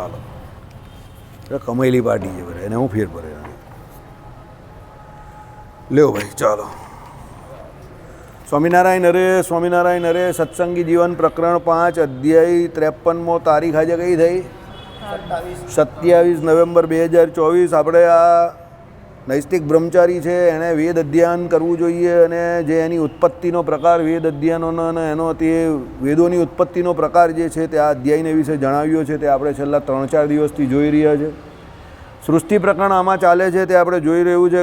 ચાલો કમાયેલી પાર્ટી છે બરાબર, એને હું ફેર પડે લ્યો ભાઈ ચાલો. સ્વામિનારાયણ હરે સત્સંગી જીવન પ્રકરણ 5 અધ્યાય 53મો તારીખ આજે કઈ થઈ? 27 નવેમ્બર 2024. આપણે આ નૈષ્ટિક બ્રહ્મચારી છે એણે વેદ અધ્યયન કરવું જોઈએ અને જે એની ઉત્પત્તિનો પ્રકાર વેદ અધ્યયનોનો અને એનો તે વેદોની ઉત્પત્તિનો પ્રકાર જે છે તે આ અધ્યાયને વિશે જણાવ્યો છે. તે આપણે છેલ્લા 3-4 દિવસથી જોઈ રહ્યા છે. સૃષ્ટિ પ્રકરણ આમાં ચાલે છે તે આપણે જોઈ રહ્યું છે.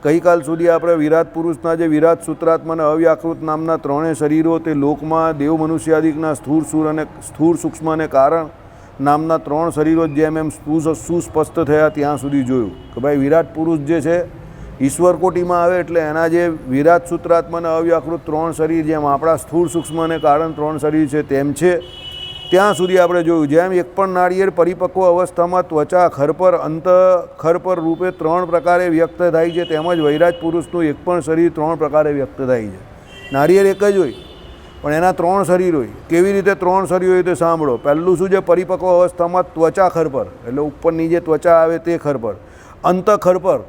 ગઈકાલ સુધી આપણે વિરાટ પુરુષના જે વિરાટ સૂત્રાત્મા અને અવ્યાકૃત નામના ત્રણેય શરીરો તે લોકમાં દેવ મનુષ્યાદિકના સ્થૂળ સૂક્ષ્મ અને કારણ નામના 3 શરીરો જેમ એમ સુસ્પષ્ટ થયા ત્યાં સુધી જોયું કે ભાઈ વિરાટ પુરુષ જે છે ઈશ્વર કોટીમાં આવે એટલે એના જે વિરાટ સૂત્રાત્મા અને અવ્યાકૃત 3 શરીર જેમ આપણા સ્થૂળ સૂક્ષ્મ અને કારણ 3 શરીર છે તેમ છે ત્યાં સુધી આપણે જોયું. જેમ એક પણ નાળિયેર પરિપક્વ અવસ્થામાં ત્વચા ખરપર અંત ખરપર રૂપે 3 પ્રકારે વ્યક્ત થાય છે તેમજ વૈરાજ પુરુષનું એક પણ શરીર 3 પ્રકારે વ્યક્ત થાય છે. નાળિયેર એક જ હોય પણ એના 3 શરીર હોય. કેવી રીતે 3 શરીર હોય તે સાંભળો. પહેલું શું છે? પરિપક્વ અવસ્થામાં ત્વચા ખરપર એટલે ઉપરની જે ત્વચા આવે તે ખરપર, અંત ખરપર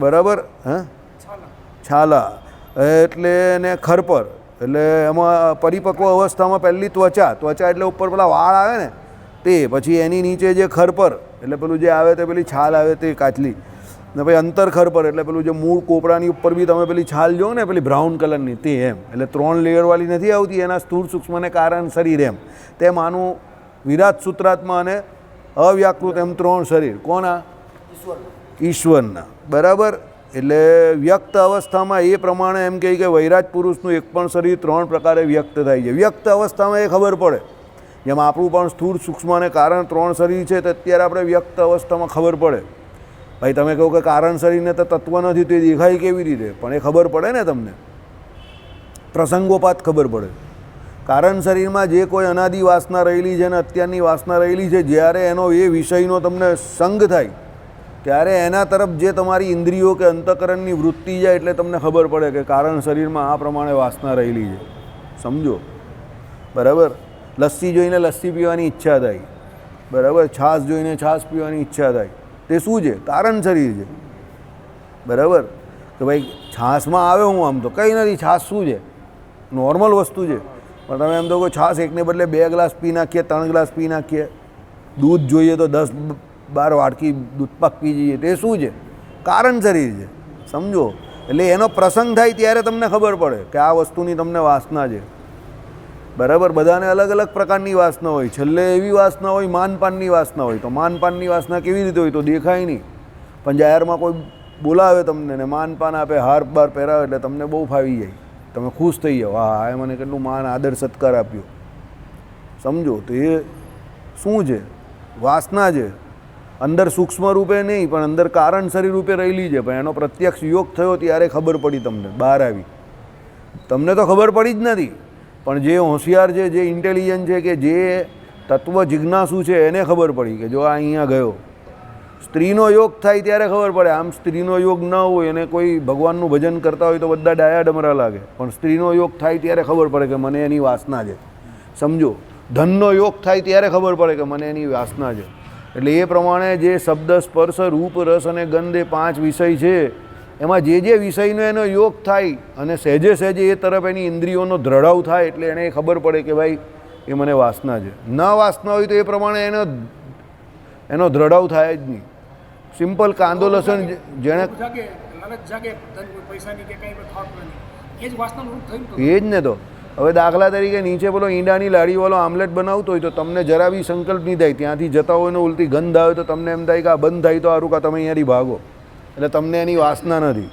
બરાબર, છાલા એટલે ને ખરપર એટલે એમાં પરિપક્વ અવસ્થામાં પહેલી ત્વચા એટલે ઉપર પેલા વાળ આવે ને તે, પછી એની નીચે જે ખરપર એટલે પેલું જે આવે તે પેલી છાલ આવે તે કાચલી, ને પછી અંતર ખરપર એટલે પેલું જે મૂળ કોપરાની ઉપર બી તમે પેલી છાલ જો ને પેલી બ્રાઉન કલરની તે એમ એટલે 3 લેયરવાળી નથી આવતી એના સ્થૂળ સૂક્ષ્મને કારણ શરીર એમ તેમ આનું વિરાટ સૂત્રાત્મા અને અવ્યાકૃત એમ 3 શરીર કોના? ઈશ્વરના બરાબર. એટલે વ્યક્ત અવસ્થામાં એ પ્રમાણે એમ કહે કે વૈરાજ પુરુષનું એક પણ શરીર 3 પ્રકારે વ્યક્ત થાય છે. વ્યક્ત અવસ્થામાં એ ખબર પડે જેમ આપણું પણ સ્થૂળ સૂક્ષ્મ અને કારણ 3 શરીર છે તો અત્યારે આપણે વ્યક્ત અવસ્થામાં ખબર પડે. ભાઈ તમે કહો કે કારણ શરીરને તો તત્વ નથી તો એ દેખાય કેવી રીતે? પણ એ ખબર પડે ને તમને, પ્રસંગોપાત ખબર પડે. કારણ શરીરમાં જે કોઈ અનાદિ વાસના રહેલી છે અને અત્યારની વાસના રહેલી છે, જ્યારે એનો એ વિષયનો તમને સંગ થાય ત્યારે એના તરફ જે તમારી ઇન્દ્રિયો કે અંતઃકરણની વૃત્તિ જાય એટલે તમને ખબર પડે કે કારણ શરીરમાં આ પ્રમાણે વાસના રહેલી છે. સમજો બરાબર. લસ્સી જોઈને લસ્સી પીવાની ઈચ્છા થાય બરાબર, છાશ જોઈને છાશ પીવાની ઈચ્છા થાય. તે શું છે? કારણ શરીર છે બરાબર. કે ભાઈ છાશમાં આવે હું આમ તો કંઈ નથી, છાશ શું છે? નોર્મલ વસ્તુ છે. પણ તમે એમ તો કહો છાશ એકને બદલે 2 ગ્લાસ પી નાખીએ, 3 ગ્લાસ પી નાખીએ, દૂધ જોઈએ તો 10-12 વાટકી દૂધપાક પી જઈએ, તે શું છે? કારણ શરીર છે. સમજો. એટલે એનો પ્રસંગ થાય ત્યારે તમને ખબર પડે કે આ વસ્તુની તમને વાસના છે બરાબર. બધાને અલગ અલગ પ્રકારની વાસના હોય. છેલ્લે એવી વાસના હોય માનપાનની વાસના હોય. તો માનપાનની વાસના કેવી રીતે હોય? તો દેખાય નહીં, પણ જાહેરમાં કોઈ બોલાવે તમને ને માનપાન આપે, હાર બાર પહેરાવે એટલે તમને બહુ ફાવી જાય, તમે ખુશ થઈ જાઓ, હા એ મને કેટલું માન આદર સત્કાર આપ્યો. સમજો. તો એ શું છે? વાસના છે. અંદર સૂક્ષ્મ રૂપે નહીં પણ અંદર કારણ શરીર રૂપે રહેલી છે. પણ એનો પ્રત્યક્ષ યોગ થયો ત્યારે ખબર પડી, તમને બહાર આવી. તમને તો ખબર પડી જ નથી, પણ જે હોશિયાર છે, જે ઇન્ટેલિજન્ટ છે, કે જે તત્વ જિજ્ઞાસુ છે એને ખબર પડી કે જો આ અહીંયા ગયો. સ્ત્રીનો યોગ થાય ત્યારે ખબર પડે. આમ સ્ત્રીનો યોગ ન હોય અને કોઈ ભગવાનનું ભજન કરતા હોય તો બધા ડાયા ડમરા લાગે, પણ સ્ત્રીનો યોગ થાય ત્યારે ખબર પડે કે મને એની વાસના છે. સમજો. ધનનો યોગ થાય ત્યારે ખબર પડે કે મને એની વાસના છે. એટલે એ પ્રમાણે જે શબ્દ સ્પર્શ રૂપ રસ અને ગંધ એ 5 વિષય છે એમાં જે વિષયનો એનો યોગ થાય અને સહેજે એ તરફ એની ઇન્દ્રિયોનો દ્રઢાવ થાય એટલે એને ખબર પડે કે ભાઈ એ મને વાસના છે. ન વાસના હોય તો એ પ્રમાણે એનો દ્રઢાવ થાય જ નહીં. સિમ્પલ કાંદો લસણ જેણે એ જ ને. તો હવે દાખલા તરીકે નીચે પેલો ઈંડાની લાડીવાળો આમલેટ બનાવતો હોય તો તમને જરા બી સંકલ્પ નહીં થાય, ત્યાંથી જતા હોય ને ઉલટી ગંધ આવે તો તમને એમ થાય કે આ બંધ થાય તો સારું, કા તમે અહીંયાથી ભાગો. એટલે તમને એની વાસના નથી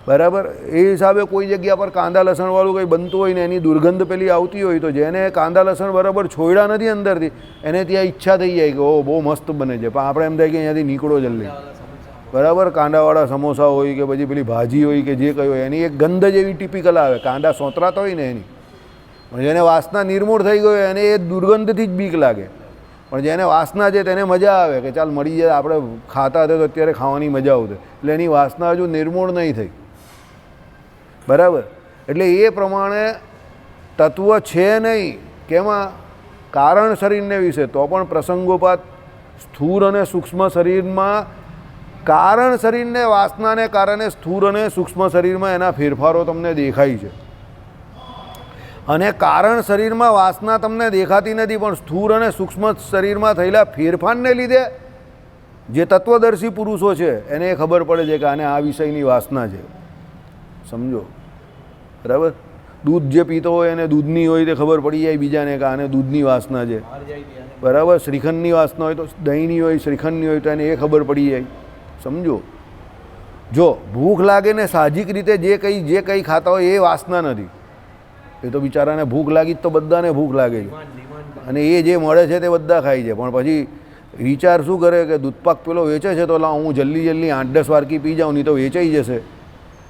બરાબર. એ હિસાબે કોઈ જગ્યા પર કાંદા લસણવાળું કંઈ બનતું હોય ને એની દુર્ગંધ પેલી આવતી હોય તો જેને કાંદા લસણ બરાબર છોડ્યા નથી અંદરથી એને ત્યાં ઈચ્છા થઈ જાય કે ઓ બહુ મસ્ત બને છે, પણ આપણે એમ થાય કે અહીંયાથી નીકળો જલ્દી બરાબર. કાંદાવાળા સમોસા હોય કે પછી પેલી ભાજી હોય કે જે કંઈ હોય એની એક ગંધ જ એવી ટિપિકલ આવે, કાંદા સોંતરાતા હોય ને એની. પણ જેને વાસના નિર્મૂળ થઈ ગયો એને એ દુર્ગંધથી જ બીક લાગે. પણ જેને વાસના છે તેને મજા આવે કે ચાલ મળી જાય, આપણે ખાતા હતા તો અત્યારે ખાવાની મજા આવશે. એટલે એની વાસના હજુ નિર્મૂળ નહીં થઈ બરાબર. એટલે એ પ્રમાણે તત્વ છે નહીં કેમાં? કારણ શરીરને વિશે તો પણ પ્રસંગોપાત સ્થૂળ અને સૂક્ષ્મ શરીરમાં કારણ શરીરને વાસનાને કારણે સ્થૂળ અને સૂક્ષ્મ શરીરમાં એના ફેરફારો તમને દેખાય છે અને કારણ શરીરમાં વાસના તમને દેખાતી નથી, પણ સ્થૂળ અને સૂક્ષ્મ શરીરમાં થયેલા ફેરફારને લીધે જે તત્વદર્શી પુરુષો છે એને ખબર પડે છે કે આને આ વિષયની વાસના છે. સમજો બરાબર? દૂધ જે પીતો હોય એને દૂધની હોય તે ખબર પડી જાય બીજાને કે આને દૂધની વાસના છે. બરાબર? શ્રીખંડની વાસના હોય તો દહીંની હોય, શ્રીખંડની હોય તો એને એ ખબર પડી જાય. સમજો? જો ભૂખ લાગે ને સાહજિક રીતે જે કંઈ ખાતા હોય એ વાસના નથી. એ તો બિચારાને ભૂખ લાગી જ તો બધાને ભૂખ લાગે છે અને એ જે મળે છે તે બધા ખાય છે. પણ પછી વિચાર શું કરે કે દૂધપાક પેલો વેચે છે તો હું જલ્દી 8-10 વારકી પી જાઉં, નહીં તો વેચાઈ જશે.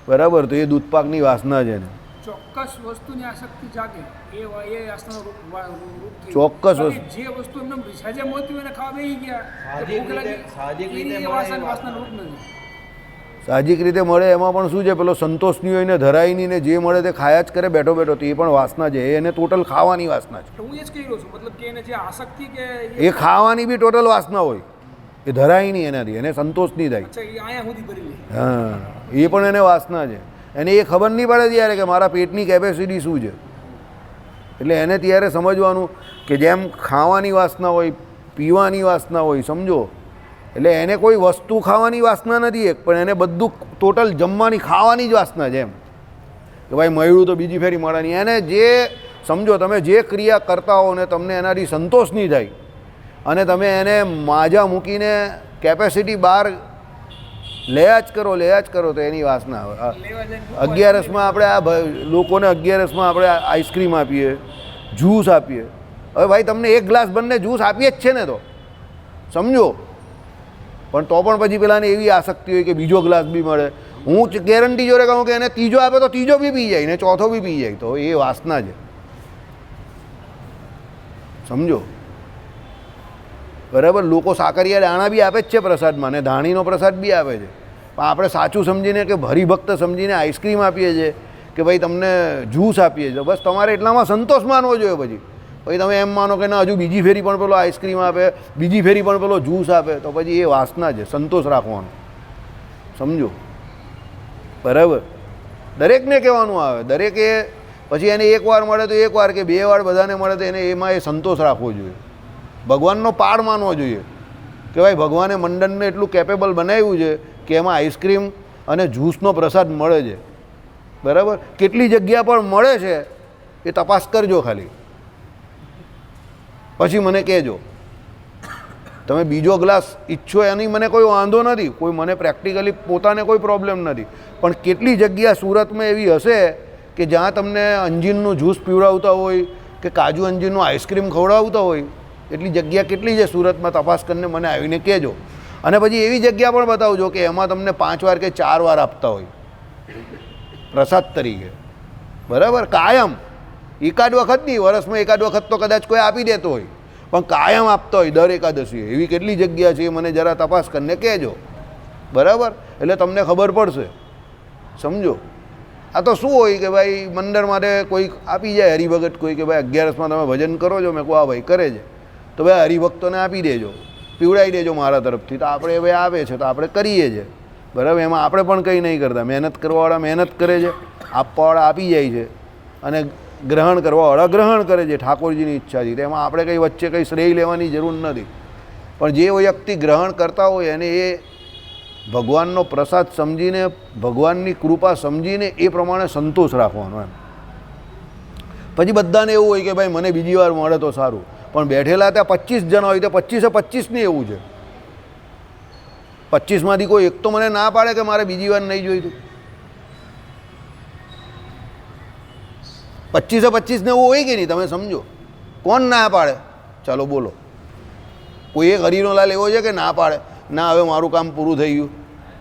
બરાબર? તો એ દૂધપાકની વાસના છે ને ચોક્કસ વસ્તુની આસક્તિ જાગે એ વાસનાનો રૂપ થઈ. ચોક્કસ જે વસ્તુ એમને સહેજે મળતી હોય ને ખાવા બેસી ગયા ભૂખ લાગી એ વાસનાનું રૂપ નથી. સાહજિક રીતે મળે એમાં પણ શું છે, પેલો સંતોષની હોય ને ધરાય નહીં ને જે મળે તે ખાયા જ કરે બેઠો બેઠો, તો એ પણ વાસના છે. એને ટોટલ ખાવાની વાસના છે. હું એ જ કહી રહ્યો છું, મતલબ કે એને જે આસક્તિ કે એ ખાવાની બી ટોટલ વાસના હોય, એ ધરાય નહીં એનાથી, એને સંતોષ નહીં થાય. અહીંયા સુધી ભરી લે. હા, એ પણ એને વાસના છે. એને એ ખબર નહીં પડે ત્યારે કે મારા પેટની કેપેસિટી શું છે. એટલે એને ત્યારે સમજવાનું કે જેમ ખાવાની વાસના હોય, પીવાની વાસના હોય. સમજો? એટલે એને કોઈ વસ્તુ ખાવાની વાસના નથી એક, પણ એને બધું ટોટલ જમવાની ખાવાની જ વાસના છે. એમ કે ભાઈ મળ્યું તો બીજી ફેરી મળવાની. એને જે સમજો, તમે જે ક્રિયા કરતા હો ને તમને એનાથી સંતોષ નહીં થાય અને તમે એને માજા મૂકીને કેપેસિટી બહાર લેયા જ કરો તો એની વાસના આવે. 11સમાં આપણે આ લોકોને 11સમાં આપણે આઈસ્ક્રીમ આપીએ, જ્યુસ આપીએ. હવે ભાઈ તમને એક ગ્લાસ બંને જ્યુસ આપીએ જ છે ને, તો સમજો. પણ તો પણ પછી પેલાને એવી આસક્તિ હોય કે બીજો ગ્લાસ બી મળે. હું ગેરંટી જોડે કહું કે એને ત્રીજો આપે તો ત્રીજો બી પી જાય ને ચોથો બી પી જાય. તો એ વાસના છે. સમજો? બરાબર? લોકો સાકરિયા દાણા બી આપે જ છે પ્રસાદમાં, ને ધાણીનો પ્રસાદ બી આપે છે. પણ આપણે સાચું સમજીને કે હરિભક્ત સમજીને આઈસ્ક્રીમ આપીએ છીએ કે ભાઈ તમને જ્યુસ આપીએ છીએ, બસ તમારે એટલામાં સંતોષ માનવો જોઈએ. પછી તમે એમ માનો કે ના હજુ બીજી ફેરી પણ પેલો આઈસ્ક્રીમ આપે, બીજી ફેરી પણ પેલો જ્યુસ આપે, તો પછી એ વાસના છે. સંતોષ રાખવાનો. સમજો? બરાબર? દરેકને કહેવાનું આવે, દરેકે પછી એને એક વાર મળે તો એક વાર કે 2 વાર બધાને મળે તો એને એમાં એ સંતોષ રાખવો જોઈએ. ભગવાનનો પાડ માનવો જોઈએ કે ભાઈ ભગવાને મંડળને એટલું કેપેબલ બનાવ્યું છે કે એમાં આઈસ્ક્રીમ અને જ્યુસનો પ્રસાદ મળે છે. બરાબર? કેટલી જગ્યા પર મળે છે એ તપાસ કરજો ખાલી, પછી મને કહેજો. તમે બીજો ગ્લાસ ઈચ્છો એની મને કોઈ વાંધો નથી, કોઈ મને પ્રેક્ટિકલી પોતાને કોઈ પ્રોબ્લેમ નથી. પણ કેટલી જગ્યા સુરતમાં એવી હશે કે જ્યાં તમને અંજીરનું જ્યુસ પીવડાવતા હોય કે કાજુ અંજીરનું આઈસ્ક્રીમ ખવડાવતા હોય, એટલી જગ્યા કેટલી છે સુરતમાં? તપાસ કરીને મને આવીને કહેજો. અને પછી એવી જગ્યા પણ બતાવજો કે એમાં તમને 5 વાર કે 4 વાર આપતા હોય પ્રસાદ તરીકે. બરાબર? કાયમ, એકાદ વખત નહીં, વર્ષમાં એકાદ વખત તો કદાચ કોઈ આપી દેતો હોય, પણ કાયમ આપતા હોય દર એકાદશીએ. એવી કેટલી જગ્યા છે એ મને જરા તપાસ કરીને કહેજો. બરાબર? એટલે તમને ખબર પડશે. સમજો? આ તો શું હોય કે ભાઈ મંદિર માટે કોઈ આપી જાય હરિભગત, કોઈ કે ભાઈ 11સમાં તમે ભજન કરો છો, મેં કહું આ ભાઈ કરે છે તો ભાઈ હરિભક્તોને આપી દેજો, પીવડાવી દેજો મારા તરફથી. તો આપણે ભાઈ આવે છે તો આપણે કરીએ છીએ. બરાબર? એમાં આપણે પણ કંઈ નહીં કરતા. મહેનત કરવાવાળા મહેનત કરે છે, આપવાવાળા આપી જાય છે, અને ગ્રહણ કરવાવાળા ગ્રહણ કરે છે ઠાકોરજીની ઈચ્છાથી. તેમાં આપણે કંઈ વચ્ચે કંઈ શ્રેય લેવાની જરૂર નથી. પણ જે વ્યક્તિ ગ્રહણ કરતા હોય એને એ ભગવાનનો પ્રસાદ સમજીને, ભગવાનની કૃપા સમજીને એ પ્રમાણે સંતોષ રાખવાનો. એમ પછી બધાને એવું હોય કે ભાઈ મને બીજી વાર મળે તો સારું. પણ બેઠેલા ત્યાં 25 જણા હોય તો 25-25 એવું છે. 25માંથી કોઈ એક તો મને ના પાડે કે મારે બીજી વાર નહીં જોઈતું. 25-25 ને એવું હોય કે નહીં? તમે સમજો, કોણ ના પાડે? ચાલો બોલો, કોઈ એક હરિનો લાલ એવો છે કે ના પાડે? ના, હવે મારું કામ પૂરું થઈ ગયું.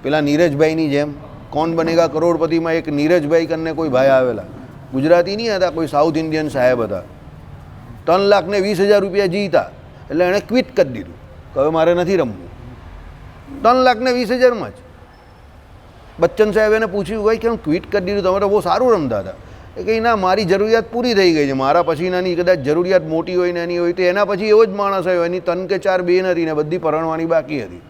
પેલા નીરજભાઈની જેમ કોણ બનેગા કરોડપતિમાં એક નીરજભાઈ કરીને કોઈ ભાઈ આવેલા, ગુજરાતી નહીં હતા, કોઈ સાઉથ ઇન્ડિયન સાહેબ હતા. 3,20,000 રૂપિયા જીતા એટલે એણે ક્વિટ કરી દીધું કે હવે મારે નથી રમવું. 3,20,000માં જ બચ્ચન સાહેબ એને પૂછ્યું ભાઈ કેમ ક્વિટ કરી દીધું? તમે તો બહુ સારું રમતા હતા. એ કંઈ ના, મારી જરૂરિયાત પૂરી થઈ ગઈ છે, મારા પછીનાની કદાચ જરૂરિયાત મોટી હોય ને એની હોય તો એના પછી એવો જ માણસ આવ્યો, એની 3 કે 4 બે નથી ને બધી પરણવાની બાકી હતી.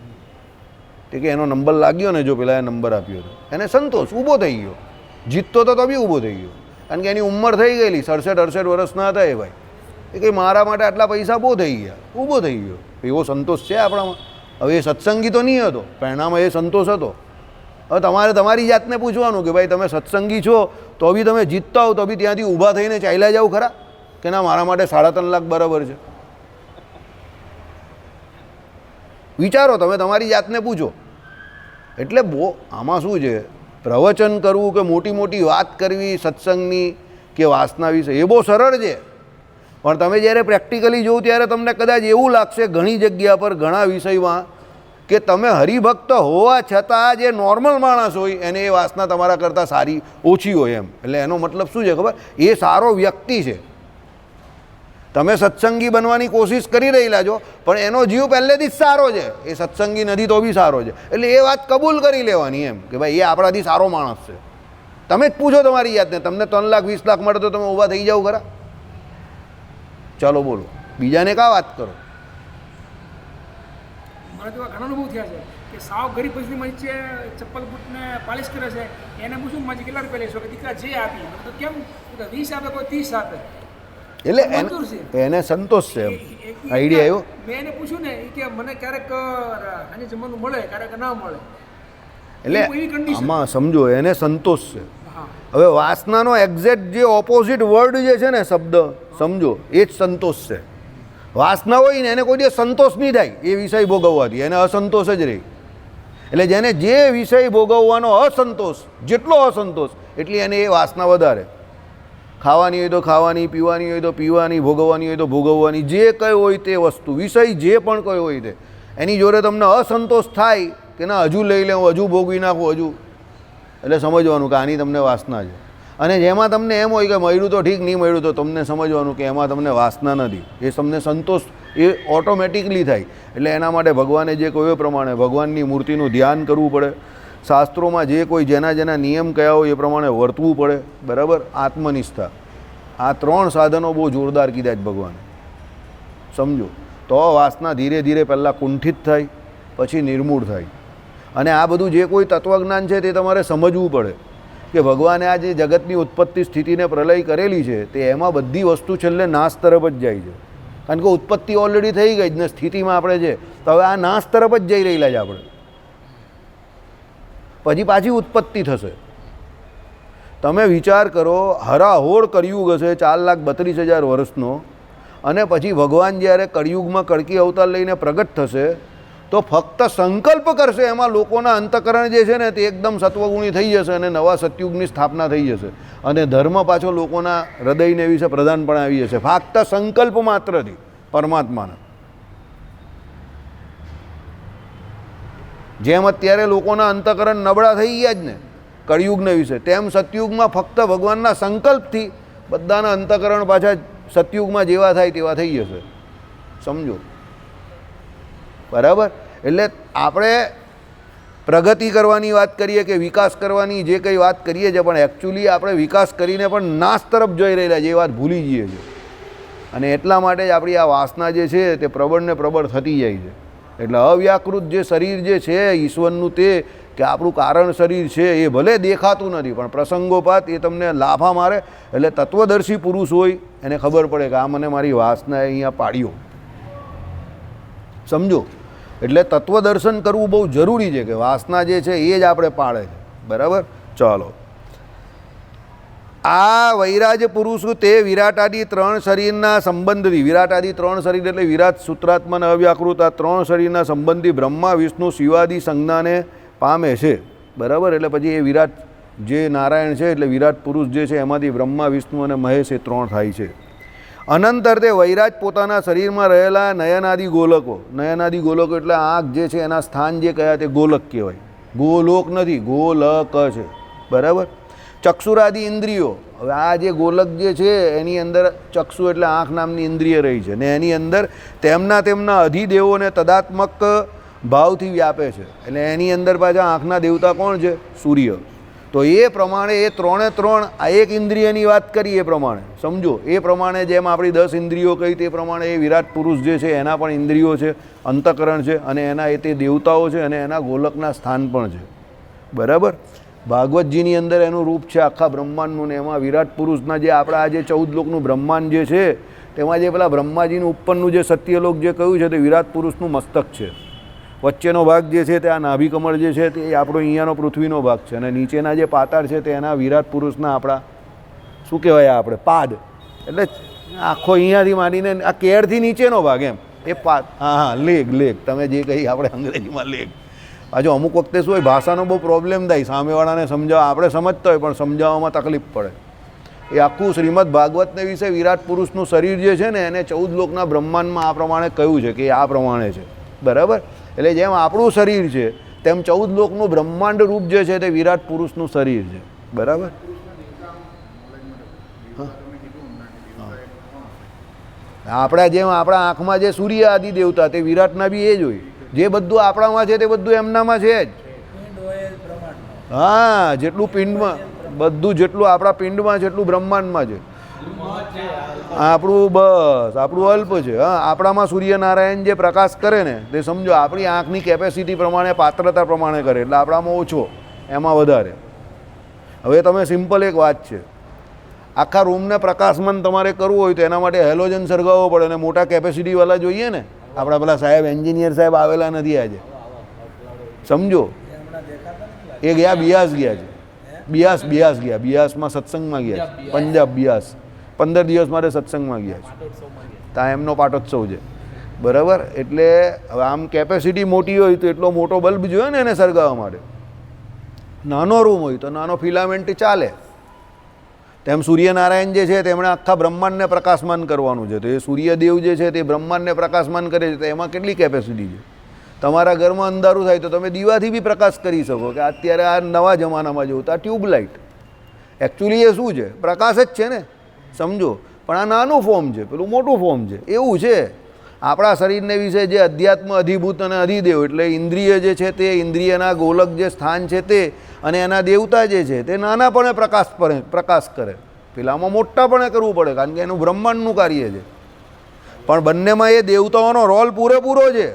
તે કે એનો નંબર લાગ્યો ને, જો પેલા એ નંબર આપ્યો હતો, એને સંતોષ, ઊભો થઈ ગયો. જીતતો તો બી ઊભો થઈ ગયો, કારણ કે એની ઉંમર થઈ ગયેલી, 67-68 વર્ષના હતા એ ભાઈ. એ કંઈ મારા માટે આટલા પૈસા બહુ થઈ ગયા, ઊભો થઈ ગયો. એવો સંતોષ છે આપણામાં? હવે એ સત્સંગી તો નહીં હતો, પરિણામમાં એ સંતોષ હતો. હવે તમારે તમારી જાતને પૂછવાનું કે ભાઈ તમે સત્સંગી છો તો બી તમે જીતતા હો તો બી ત્યાંથી ઊભા થઈને ચાલ્યા જાઓ ખરા કે ના મારા માટે 3.5 લાખ બરાબર છે? વિચારો, તમે તમારી જાતને પૂછો. એટલે બહુ આમાં શું છે, પ્રવચન કરવું કે મોટી મોટી વાત કરવી સત્સંગની કે વાસના વિશે એ બહુ સરળ છે, પણ તમે જ્યારે પ્રેક્ટિકલી જોવો ત્યારે તમને કદાચ એવું લાગશે ઘણી જગ્યા પર ઘણા વિષયમાં કે તમે હરિભક્ત હોવા છતાં જે નોર્મલ માણસ હોય એને એ વાસના તમારા કરતાં સારી ઓછી હોય એમ. એટલે એનો મતલબ શું છે ખબર? એ સારો વ્યક્તિ છે, તમે સત્સંગી બનવાની કોશિશ કરી રહેલા છો પણ એનો જીવ પહેલેથી જ સારો છે, એ સત્સંગી નથી તો બી સારો છે. એટલે એ વાત કબૂલ કરી લેવાની એમ કે ભાઈ એ આપણાથી સારો માણસ છે. તમે જ પૂછો તમારી જાતને, તમને 3 લાખ 20 લાખ મળે તો તમે ઊભા થઈ જાઓ ખરા? ચાલો બોલો, બીજાને કાં વાત કરો? મને તો ઘણા અનુભવ થયા છે કે સાવ ગરીબ પરિસ્થિતિમાં છે, ચપ્પલ બૂટને પાલિશ કરે છે, એને પૂછું માજી કેટલા રૂપિયા લેશો? કે દીકરા જે આપી. તો કેમ? 20 આપે, કોઈ 30 આપે. એટલે એને સંતોષ છે એમ. આઈડિયા આવ્યો? મેં એને પૂછ્યું ને કે મને ક્યારેક આજે જમવાનું મળે, ક્યારેક ના મળે. એટલે આમાં સમજો એને સંતોષ છે. હવે વાસનાનો એક્ઝેક્ટ જે ઓપોઝિટ વર્ડ જે છે ને શબ્દ સમજો, એ જ સંતોષ છે. વાસના હોય ને એને કોઈ દિવસ સંતોષ નહીં થાય એ વિષય ભોગવવાથી, એને અસંતોષ જ રહે. એટલે જેને જે વિષય ભોગવવાનો અસંતોષ, જેટલો અસંતોષ એટલી એને એ વાસના વધારે. ખાવાની હોય તો ખાવાની, પીવાની હોય તો પીવાની, ભોગવવાની હોય તો ભોગવવાની, જે કંઈ હોય તે વસ્તુ વિષય જે પણ કંઈ હોય તે એની જોડે તમને અસંતોષ થાય કે ના હજુ લઈ લે, હજુ ભોગવી નાખું હજુ, એટલે સમજવાનું કે આની તમને વાસના છે. અને જેમાં તમને એમ હોય કે મળ્યું તો ઠીક, નહીં મળ્યું તો તમને સમજવાનું કે એમાં તમને વાસના નથી, એ તમને સંતોષ એ ઓટોમેટિકલી થાય. એટલે એના માટે ભગવાને જે કહ્યું એ પ્રમાણે ભગવાનની મૂર્તિનું ધ્યાન કરવું પડે, શાસ્ત્રોમાં જે કોઈ જેના જેના નિયમ કયા હોય એ પ્રમાણે વર્તવું પડે, બરાબર? આત્મનિષ્ઠા, આ 3 સાધનો બહુ જોરદાર કીધા જ ભગવાને, સમજો. તો વાસના ધીરે ધીરે પહેલાં કુંઠિત થાય, પછી નિર્મૂળ થાય. અને આ બધું જે કોઈ તત્વજ્ઞાન છે તે તમારે સમજવું પડે કે ભગવાને આ જે જગતની ઉત્પત્તિ સ્થિતિને પ્રલય કરેલી છે તે એમાં બધી વસ્તુ છેલ્લે નાશ તરફ જ જાય છે. કારણ કે ઉત્પત્તિ ઓલરેડી થઈ ગઈ જ ને સ્થિતિમાં આપણે છે, તો હવે આ નાશ તરફ જ જઈ રહેલા છે આપણે. પછી પાછી ઉત્પત્તિ થશે. તમે વિચાર કરો, હરાહોળ કળિયુગ હશે 4,32,000 વર્ષનો, અને પછી ભગવાન જ્યારે કળિયુગમાં કળકી અવતાર લઈને પ્રગટ થશે તો ફક્ત સંકલ્પ કરશે એમાં લોકોના અંતકરણ જે છે ને તે એકદમ સત્વગુણી થઈ જશે અને નવા સતયુગની સ્થાપના થઈ જશે અને ધર્મ પાછો લોકોના હૃદયને વિશે પ્રધાનપણ આવી જશે ફક્ત સંકલ્પ માત્રથી પરમાત્માના. જેમ અત્યારે લોકોના અંતકરણ નબળા થઈ ગયા જ ને કળિયુગને વિશે, તેમ સતયુગમાં ફક્ત ભગવાનના સંકલ્પથી બધાના અંતકરણ પાછા સતયુગમાં જેવા થાય તેવા થઈ જશે. સમજો, બરાબર? એટલે આપણે પ્રગતિ કરવાની વાત કરીએ કે વિકાસ કરવાની જે કંઈ વાત કરીએ છીએ, પણ એકચ્યુઅલી આપણે વિકાસ કરીને પણ નાશ તરફ જઈ રહેલા છે એ વાત ભૂલી જઈએ છીએ. અને એટલા માટે જ આપણી આ વાસના જે છે તે પ્રબળને પ્રબળ થતી જાય છે. એટલે અવ્યાકૃત જે શરીર જે છે ઈશ્વરનું, તે કે આપણું કારણ શરીર છે એ ભલે દેખાતું નથી પણ પ્રસંગોપાત એ તમને લાફા મારે. એટલે તત્વદર્શી પુરુષ હોય એને ખબર પડે કે આ મને મારી વાસનાએ અહીંયા પાડ્યો. સમજો, એટલે તત્વદર્શન કરવું બહુ જરૂરી છે કે વાસના જે છે એ જ આપણે પાડે છે. બરાબર? ચાલો, આ વૈરાજ પુરુષ તે વિરાટાદી 3 શરીરના સંબંધથી, વિરાટાદી 3 શરીર એટલે વિરાટ, સૂત્રાત્મા અને અવ્યાકૃત, આ 3 શરીરના સંબંધી બ્રહ્મા વિષ્ણુ શિવાદી સંજ્ઞાને પામે છે. બરાબર? એટલે પછી એ વિરાટ જે નારાયણ છે એટલે વિરાટ પુરુષ જે છે એમાંથી બ્રહ્મા વિષ્ણુ અને મહેશ એ 3 થાય છે. અનંતર તે વૈરાજ પોતાના શરીરમાં રહેલા નયનાદિ ગોલકો, નયનાદિ ગોલકો એટલે આંખ જે છે એના સ્થાન જે કયા તે ગોલક કહેવાય, ગોલોક નથી, ગોલક છે. બરાબર? ચક્ષુરાદિ ઇન્દ્રિયો, હવે આ જે ગોલક જે છે એની અંદર ચક્ષુ એટલે આંખ નામની ઇન્દ્રિય રહી છે ને એની અંદર તેમના અધિદેવોને તદાત્મક ભાવથી વ્યાપે છે. એટલે એની અંદર પાછા આંખના દેવતા કોણ છે? સૂર્ય. તો એ પ્રમાણે એ ત્રણે ત્રણ આ એક ઇન્દ્રિયની વાત કરી એ પ્રમાણે સમજો. એ પ્રમાણે જેમ આપણી 10 ઇન્દ્રિયો કહી તે પ્રમાણે એ વિરાટ પુરુષ જે છે એના પણ ઇન્દ્રિયો છે, અંતઃકરણ છે, અને એના એ તે દેવતાઓ છે, અને એના ગોલકના સ્થાન પણ છે. બરાબર. ભાગવતજીની અંદર એનું રૂપ છે આખા બ્રહ્માંડનું, ને એમાં વિરાટ પુરુષના જે આપણા આ જે 14 લોકનું બ્રહ્માંડ જે છે તેમાં જે પેલા બ્રહ્માજીનું ઉપરનું જે સત્યલોક જે કહ્યું છે તે વિરાટ પુરુષનું મસ્તક છે. વચ્ચેનો ભાગ જે છે તે આ નાભિકમળ જે છે તે આપણો અહીંયાનો પૃથ્વીનો ભાગ છે, અને નીચેના જે પાતાળ છે તે એના વિરાટ પુરુષના આપણા શું કહેવાય આપણે પાદ, એટલે આખો અહીંયાથી માંડીને આ કેળથી નીચેનો ભાગ એમ એ પાદ. હા, લેગ તમે જે કહી આપણે અંગ્રેજીમાં લેગ. પાછું અમુક વખતે શું હોય ભાષાનો બહુ પ્રોબ્લેમ થાય, સામેવાળાને સમજાવવા આપણે સમજતા હોય પણ સમજાવવામાં તકલીફ પડે. એ આખું શ્રીમદ ભાગવતને વિશે વિરાટ પુરુષનું શરીર જે છે ને એને 14 લોકના બ્રહ્માંડમાં આ પ્રમાણે કહ્યું છે કે આ પ્રમાણે છે. બરાબર. એટલે જેમ આપણું શરીર છે તેમ 14 લોકનું બ્રહ્માંડ રૂપ જે છે તે વિરાટ પુરુષનું શરીર છે. બરાબર. આપણા જેમ આપણા આંખમાં જે સૂર્ય આદિ દેવતા તે વિરાટના બી એ જ હોય. જે બધું આપણામાં છે તે બધું એમનામાં છે જ. હા, જેટલું પિંડમાં બધું જેટલું આપણા પિંડમાં છે એટલું બ્રહ્માંડમાં છે. આપણું બસ આપણું અલ્પ છે. હા, આપણામાં સૂર્યનારાયણ જે પ્રકાશ કરે ને તે સમજો આપણી આંખની કેપેસિટી પ્રમાણે પાત્રતા પ્રમાણે કરે, એટલે આપણામાં ઓછો એમાં વધારે. હવે તમે સિમ્પલ એક વાત છે, આખા રૂમને પ્રકાશમાન તમારે કરવું હોય તો એના માટે હેલોજન સળગાવવો પડે, અને મોટા કેપેસિટીવાળા જોઈએ ને. આપણા પેલા સાહેબ એન્જિનિયર સાહેબ આવેલા નથી આજે, સમજો. એ ગયા બિયાસ ગયા છે, બિયાસ ગયા, બિયાસમાં સત્સંગમાં ગયા છે, પંજાબ બિયાસ 15 દિવસ માટે સત્સંગમાં ગયા છે, ત્યાં એમનો પાટોત્સવ છે. બરાબર. એટલે હવે આમ કેપેસિટી મોટી હોય તો એટલો મોટો બલ્બ જોઈએ ને એને સળગાવવા માટે. નાનો રૂમ હોય તો નાનો ફિલામેન્ટ ચાલે. તેમ સૂર્યનારાયણ જે છે તેમણે આખા બ્રહ્માંડને પ્રકાશમાન કરવાનું છે, તો એ સૂર્યદેવ જે છે તે બ્રહ્માંડને પ્રકાશમાન કરે છે, તો એમાં કેટલી કેપેસિટી છે. તમારા ઘરમાં અંધારું થાય તો તમે દીવાથી બી પ્રકાશ કરી શકો, કે અત્યારે આ નવા જમાનામાં જોવું તો આ ટ્યુબલાઇટ એકચ્યુઅલી એ શું છે, પ્રકાશ જ છે ને, સમજો. પણ આ નાનું ફોર્મ છે, પેલું મોટું ફોર્મ છે. એવું છે આપણા શરીરને વિશે જે અધ્યાત્મ, અધિભૂત અને અધિદેવ, એટલે ઇન્દ્રિય જે છે તે ઇન્દ્રિયના ગોલક જે સ્થાન છે તે, અને એના દેવતા જે છે તે નાનાપણે પ્રકાશ કરે. પેલામાં મોટાપણે કરવું પડે કારણ કે એનું બ્રહ્માંડનું કાર્ય છે. પણ બંનેમાં એ દેવતાઓનો રોલ પૂરેપૂરો છે.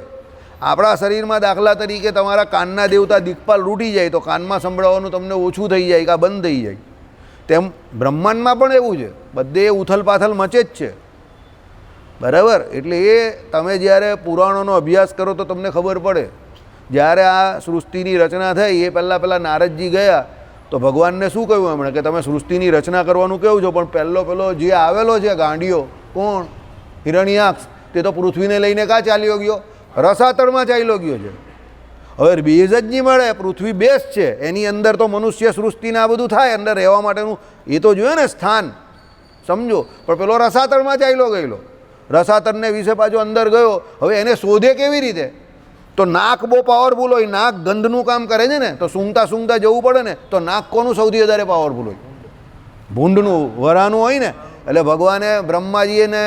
આપણા શરીરમાં દાખલા તરીકે તમારા કાનના દેવતા દિક્પાલ રૂટી જાય તો કાનમાં સંભળાવવાનું તમને ઓછું થઈ જાય કે બંધ થઈ જાય. તેમ બ્રહ્માંડમાં પણ એવું છે, બધે ઉથલ પાથલ મચે જ છે. બરાબર. એટલે એ તમે જ્યારે પુરાણોનો અભ્યાસ કરો તો તમને ખબર પડે. જ્યારે આ સૃષ્ટિની રચના થઈ એ પહેલાં નારદજી ગયા તો ભગવાનને શું કહ્યું એમણે કે તમે સૃષ્ટિની રચના કરવાનું કહો છો, પણ પહેલો જે આવેલો છે ગાંડિયો, કોણ? હિરણ્યાક્ષ. તે તો પૃથ્વીને લઈને કાં ચાલ્યો ગયો? રસાતળમાં ચાલ્યો ગયો છે. હવે બેઝ જ નહીં મળે, પૃથ્વી બેઝ છે, એની અંદર તો મનુષ્ય સૃષ્ટિને આ બધું થાય, અંદર રહેવા માટેનું એ તો જોઈએ ને સ્થાન, સમજો. પણ પેલો રસાતળમાં ચાલ્યો ગયેલો, રસાતળને વિશે પાછો અંદર ગયો. હવે એને શોધે કેવી રીતે? તો નાક બહુ પાવરફુલ હોય, નાક ગંધનું કામ કરે છે ને, તો સૂંઘતા સૂંઘતા જવું પડે ને, તો નાક કોનું સૌથી વધારે પાવરફુલ હોય? ભૂંડનું, વરાનું હોય ને. એટલે ભગવાને બ્રહ્માજીને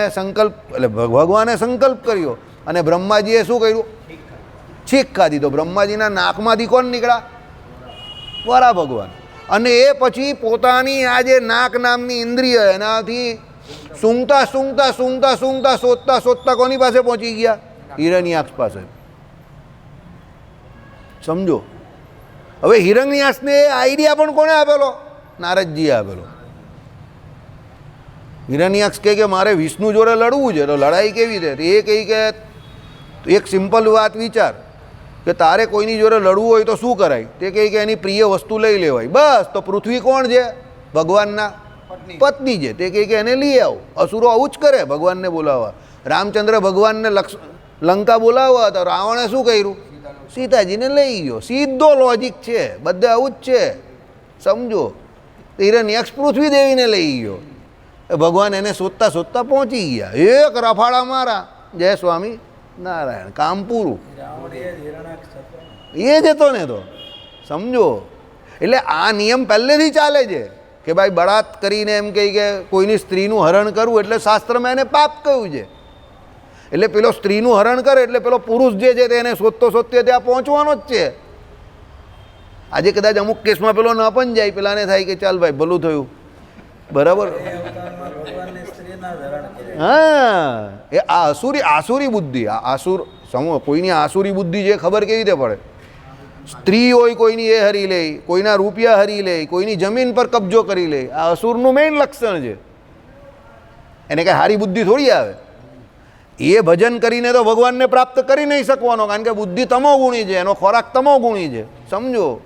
ભગવાને સંકલ્પ કર્યો, અને બ્રહ્માજીએ શું કર્યું? છીક ખાધી. તો બ્રહ્માજીના નાકમાંથી કોણ નીકળ્યા? વરા ભગવાન. અને એ પછી પોતાની આ જે નાક નામની ઇન્દ્રિય એનાથી સૂંઘતા સૂંઘતા સૂંઘતા સૂંઘતા શોધતા શોધતા કોની પાસે પહોંચી ગયા? હિરણ્યાક્ષ પાસે. સમજો. હવે હિરણ્યાક્ષને આઈડિયા પણ કોણે આપેલો? નારદજીએ આપેલો. હિરણ્યાક્ષ કહે કે મારે વિષ્ણુ જોડે લડવું છે, તો લડાઈ કેવી રીતે? એ કહી કે એક સિમ્પલ વાત વિચાર કે તારે કોઈની જોડે લડવું હોય તો શું કરાય? તે કહે કે એની પ્રિય વસ્તુ લઈ લેવાય. બસ. તો પૃથ્વી કોણ છે? ભગવાનના પત્ની છે. તે કહે કે એને લઈ આવો. અસુરો આવું જ કરે ભગવાનને બોલાવવા. રામચંદ્ર ભગવાનને લંકા બોલાવવા તો રાવણે શું કર્યું? સીતાજીને લઈ ગયો. સીધો લોજિક છે, બધે આવું જ છે, સમજો. હિરણ્યાક્ષ પૃથ્વી દેવીને લઈ ગયો. ભગવાન એને શોધતા શોધતા પહોંચી ગયા. એક રફાળા મારા, જય સ્વામી નારાયણ, કામ પૂરું. એ જ હતો ને, તો સમજો. એટલે આ નિયમ પહેલેથી ચાલે છે કે ભાઈ બળાત કરીને એમ કહી કે કોઈની સ્ત્રીનું હરણ કરવું એટલે શાસ્ત્રમાં એને પાપ કહ્યું છે. એટલે પેલો સ્ત્રીનું હરણ કરે એટલે પેલો પુરુષ જે છે તેને શોધતો શોધતો ત્યાં પહોંચવાનો જ છે. આજે કદાચ અમુક કેસમાં પેલો ન પણ જાય, પેલાને થાય કે ચાલ ભાઈ ભલું થયું, બરાબર. હા, એ આ આસુરી બુદ્ધિ, આ આસુર કોઈની આસુરી બુદ્ધિ છે ખબર કેવી રીતે પડે? સ્ત્રી હોય કોઈની એ હરી લે, કોઈના રૂપિયા હરી લે, કોઈની જમીન પર કબજો કરી લે. આ અસુરનું મેઇન લક્ષણ છે. એને કાંઈ સારી બુદ્ધિ થોડી આવે. એ ભજન કરીને તો ભગવાનને પ્રાપ્ત કરી નહીં શકવાનો, કારણ કે બુદ્ધિ તમો ગુણી છે, એનો ખોરાક તમો ગુણી છે, સમજો.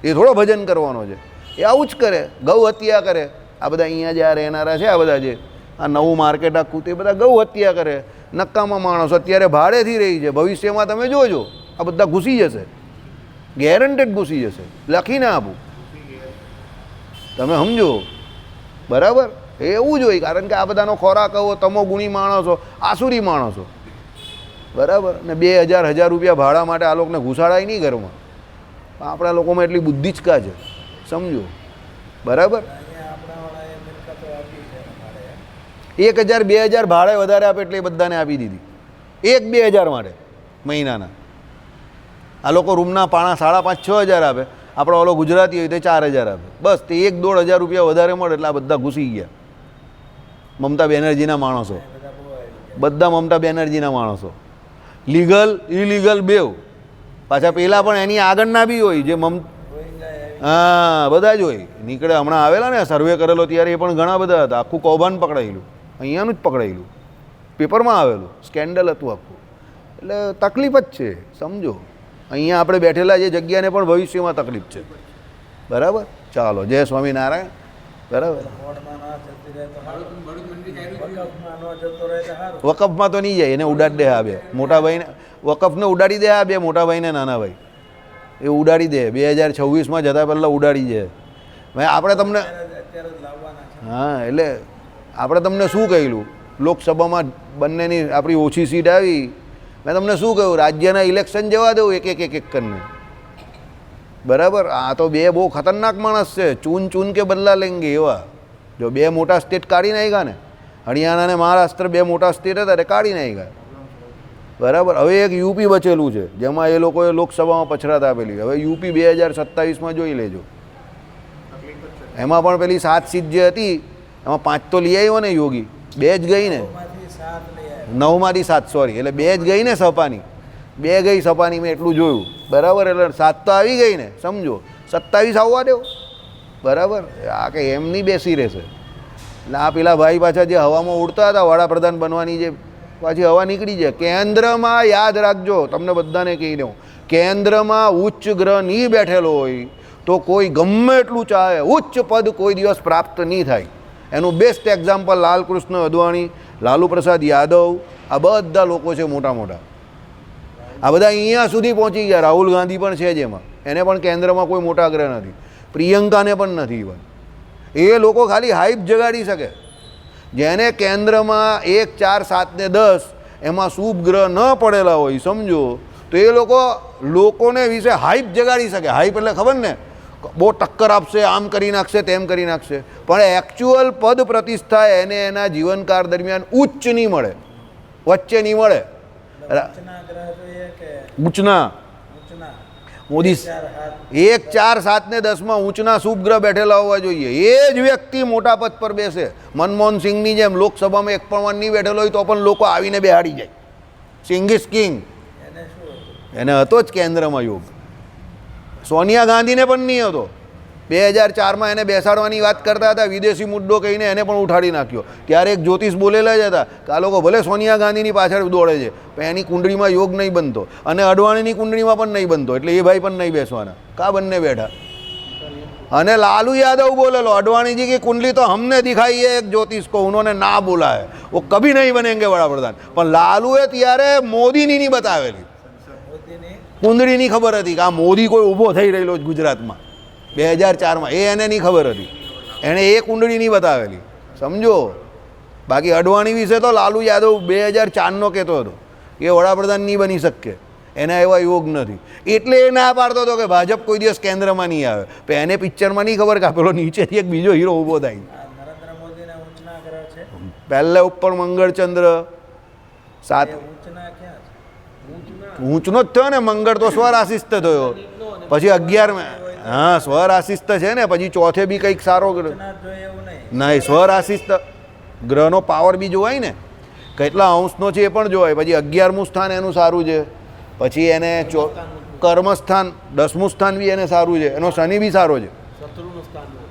એ થોડો ભજન કરવાનો છે. એ આવું જ કરે, ગૌ હત્યા કરે. આ બધા અહીંયા જે આ રહેનારા છે, આ બધા જે આ નવું માર્કેટ આખું, તે બધા ગૌ હત્યા કરે. નક્કામાં માણસ અત્યારે ભાડેથી રહી છે. ભવિષ્યમાં તમે જોજો આ બધા ઘૂસી જશે, ગેરંટેડ ઘૂસી જશે. લખીને આપું, તમે સમજો, બરાબર. એવું જ હોય, કારણ કે આ બધાનો ખોરાક આવો તમો ગુણી માણસો, આસુરી માણસો, બરાબર. ને 1000 રૂપિયા ભાડા માટે આ લોકોને ઘુસાડાય નહીં ઘરમાં. આપણા લોકોમાં એટલી બુદ્ધિ જ કા છે, સમજો, બરાબર. 1000 2000 ભાડે વધારે આપે એટલે બધાને આપી દીધી, 1-2 હજાર માટે મહિનાના. આ લોકો રૂમના 5,500 6,000 આપે. આપણો ઓલો ગુજરાતી હોય તો 4,000 આપે. બસ તે 1-1.5 હજાર રૂપિયા વધારે મળે એટલે આ બધા ઘૂસી ગયા. મમતા બેનર્જીના માણસો, બધા મમતા બેનર્જીના માણસો, લીગલ ઇલીગલ બેવ. પાછા પેલા પણ એની આગળના બી હોય જે હા બધા જ હોય. નીકળે હમણાં આવેલા ને સર્વે કરેલો ત્યારે એ પણ ઘણા બધા હતા. આખું કૌભાંડ પકડાયેલું, અહીંયાનું જ પકડાયેલું, પેપરમાં આવેલું, સ્કેન્ડલ હતું આખું. એટલે તકલીફ જ છે, સમજો. અહીંયા આપણે બેઠેલા જે જગ્યાને પણ ભવિષ્યમાં તકલીફ છે, બરાબર. ચાલો, જય સ્વામિનારાયણ, બરાબર. વકફમાં તો નહીં જાય, એને ઉડાડી દે આ બે મોટા ભાઈને. વકફને ઉડાડી દે આ બે મોટા ભાઈને નાના ભાઈ, એ ઉડાડી દે. 2026માં જતા પહેલાં ઉડાડી દે. આપણે તમને હા, એટલે આપણે તમને શું કહેલું? લોકસભામાં બંનેની આપણી ઓછી સીટ આવી. મેં તમને શું કહ્યું? રાજ્યના ઇલેક્શન જવા દઉં એક કરીને, બરાબર. આ તો બે બહુ ખતરનાક માણસ છે, ચૂન કે બદલા લેંગે એવા. જો બે મોટા સ્ટેટ કાઢી નાખ્યા ને, હરિયાણા અને મહારાષ્ટ્ર બે મોટા સ્ટેટ હતા તે કાઢી નાખ્યા, બરાબર. હવે એક યુપી બચેલું છે જેમાં એ લોકોએ લોકસભામાં પછડાત આપેલી. હવે યુપી 2027માં જોઈ લેજો. એમાં પણ પેલી 7 સીટ જે હતી એમાં 5 તો લઈ આવ્યો ને યોગી, 2 જ ગઈ ને, 9માંથી 7 સોરી, એટલે 2 જ ગઈ ને સપાની, 2 ગઈ સપાની. મેં એટલું જોયું, બરાબર. એટલે 7 તો આવી ગઈ ને, સમજો. 27 આવવા દો, બરાબર. આ કે એમ નહીં બેસી રહેશે. એટલે આ પેલા ભાઈ પાછા જે હવામાં ઉડતા હતા વડાપ્રધાન બનવાની, જે પાછી હવા નીકળી જાય. કેન્દ્રમાં યાદ રાખજો, તમને બધાને કહી દઉં, કેન્દ્રમાં ઉચ્ચ ગ્રહ નહીં બેઠેલો હોય તો કોઈ ગમે એટલું ચાહે ઉચ્ચ પદ કોઈ દિવસ પ્રાપ્ત નહીં થાય. એનું બેસ્ટ એક્ઝામ્પલ લાલકૃષ્ણ અડવાણી, લાલુ પ્રસાદ યાદવ, આ બધા લોકો છે મોટા મોટા. આ બધા અહીંયા સુધી પહોંચી ગયા. રાહુલ ગાંધી પણ છે જેમાં, એને પણ કેન્દ્રમાં કોઈ મોટા ગ્રહ નથી. પ્રિયંકાને પણ નથી. ઇવન એ લોકો ખાલી હાઈપ જગાડી શકે. જેને કેન્દ્રમાં 1 4 7 ને 10 એમાં શુભ ગ્રહ ન પડેલા હોય, સમજો, તો એ લોકોને વિશે હાઈપ જગાડી શકે. હાઈપ એટલે ખબર ને, બહુ ટક્કર આપશે, આમ કરી નાખશે, તેમ કરી નાખશે. પણ એકચ્યુઅલ પદ પ્રતિષ્ઠા એને એના જીવનકાળ દરમિયાન ઉચ્ચ નહીં મળે, વચ્ચે નહીં મળે. ઉચ્ચના મોદી 1 4 7 ને 10માં ઊંચના શુભ ગ્રહ બેઠેલા હોવા જોઈએ. એ જ વ્યક્તિ મોટા પદ પર બેસે. મનમોહન સિંહની જેમ લોકસભામાં એક પણ વાર નહીં બેઠેલો હોય તો પણ લોકો આવીને બેહાડી જાય. સિંગ ઇઝ કિંગ, એને હતો જ કેન્દ્રમાં યોગ. સોનિયા ગાંધીને પણ નહીં હતો. 2004માં એને બેસાડવાની વાત કરતા હતા, વિદેશી મુદ્દો કહીને એને પણ ઉઠાડી નાખ્યો. ત્યારે એક જ્યોતિષ બોલેલા જ હતા કે આ લોકો ભલે સોનિયા ગાંધીની પાછળ દોડે છે પણ એની કુંડળીમાં યોગ નહીં બનતો, અને અડવાણીની કુંડળીમાં પણ નહીં બનતો, એટલે એ ભાઈ પણ નહીં બેસવાના. કા બંને બેઠા. અને લાલુ યાદવ બોલેલો, અડવાણી जी की कुंडली तो हमने दिखाई है एक ज्योतिष को, उन्होंने ना बोला है वो कभी नहीं बनेंगे वડાપ્રધાન. પણ લાલુએ ત્યારે મોદીની નહીં બતાવેલી, કુંડળીની ખબર હતી કે આ મોદી કોઈ ઊભો થઈ રહેલો જ ગુજરાતમાં 2004માં, એ એને નહીં ખબર હતી. એણે એ કુંડળી નહીં બતાવેલી, સમજો. બાકી અડવાણી વિશે તો લાલુ યાદવ 2004નો કહેતો હતો એ વડાપ્રધાન નહીં બની શકે, એના એવા યોગ નથી. એટલે એ ના પાડતો હતો કે ભાજપ કોઈ દિવસ કેન્દ્રમાં નહીં આવે. પણ એને પિક્ચરમાં નહીં ખબર કે પેલો નીચેથી એક બીજો હીરો ઊભો થાય. પહેલે ઉપર મંગળચંદ્ર 7 ઊંચનો જ થયો ને, મંગળ તો સ્વરાશિસ્થ થયો. પછી 11 હા સ્વરાશિસ્ત છે ને, પછી ચોથે બી કંઈક સારો ગ્રહ નહીં. સ્વરાશિસ્ત ગ્રહનો પાવર બી જોવાય ને, કેટલા અંશનો છે એ પણ જોવાય. પછી 11મું સ્થાન એનું સારું છે, પછી એને કર્મસ્થાન 10મું સ્થાન બી એને સારું છે, એનો શનિ બી સારો છે.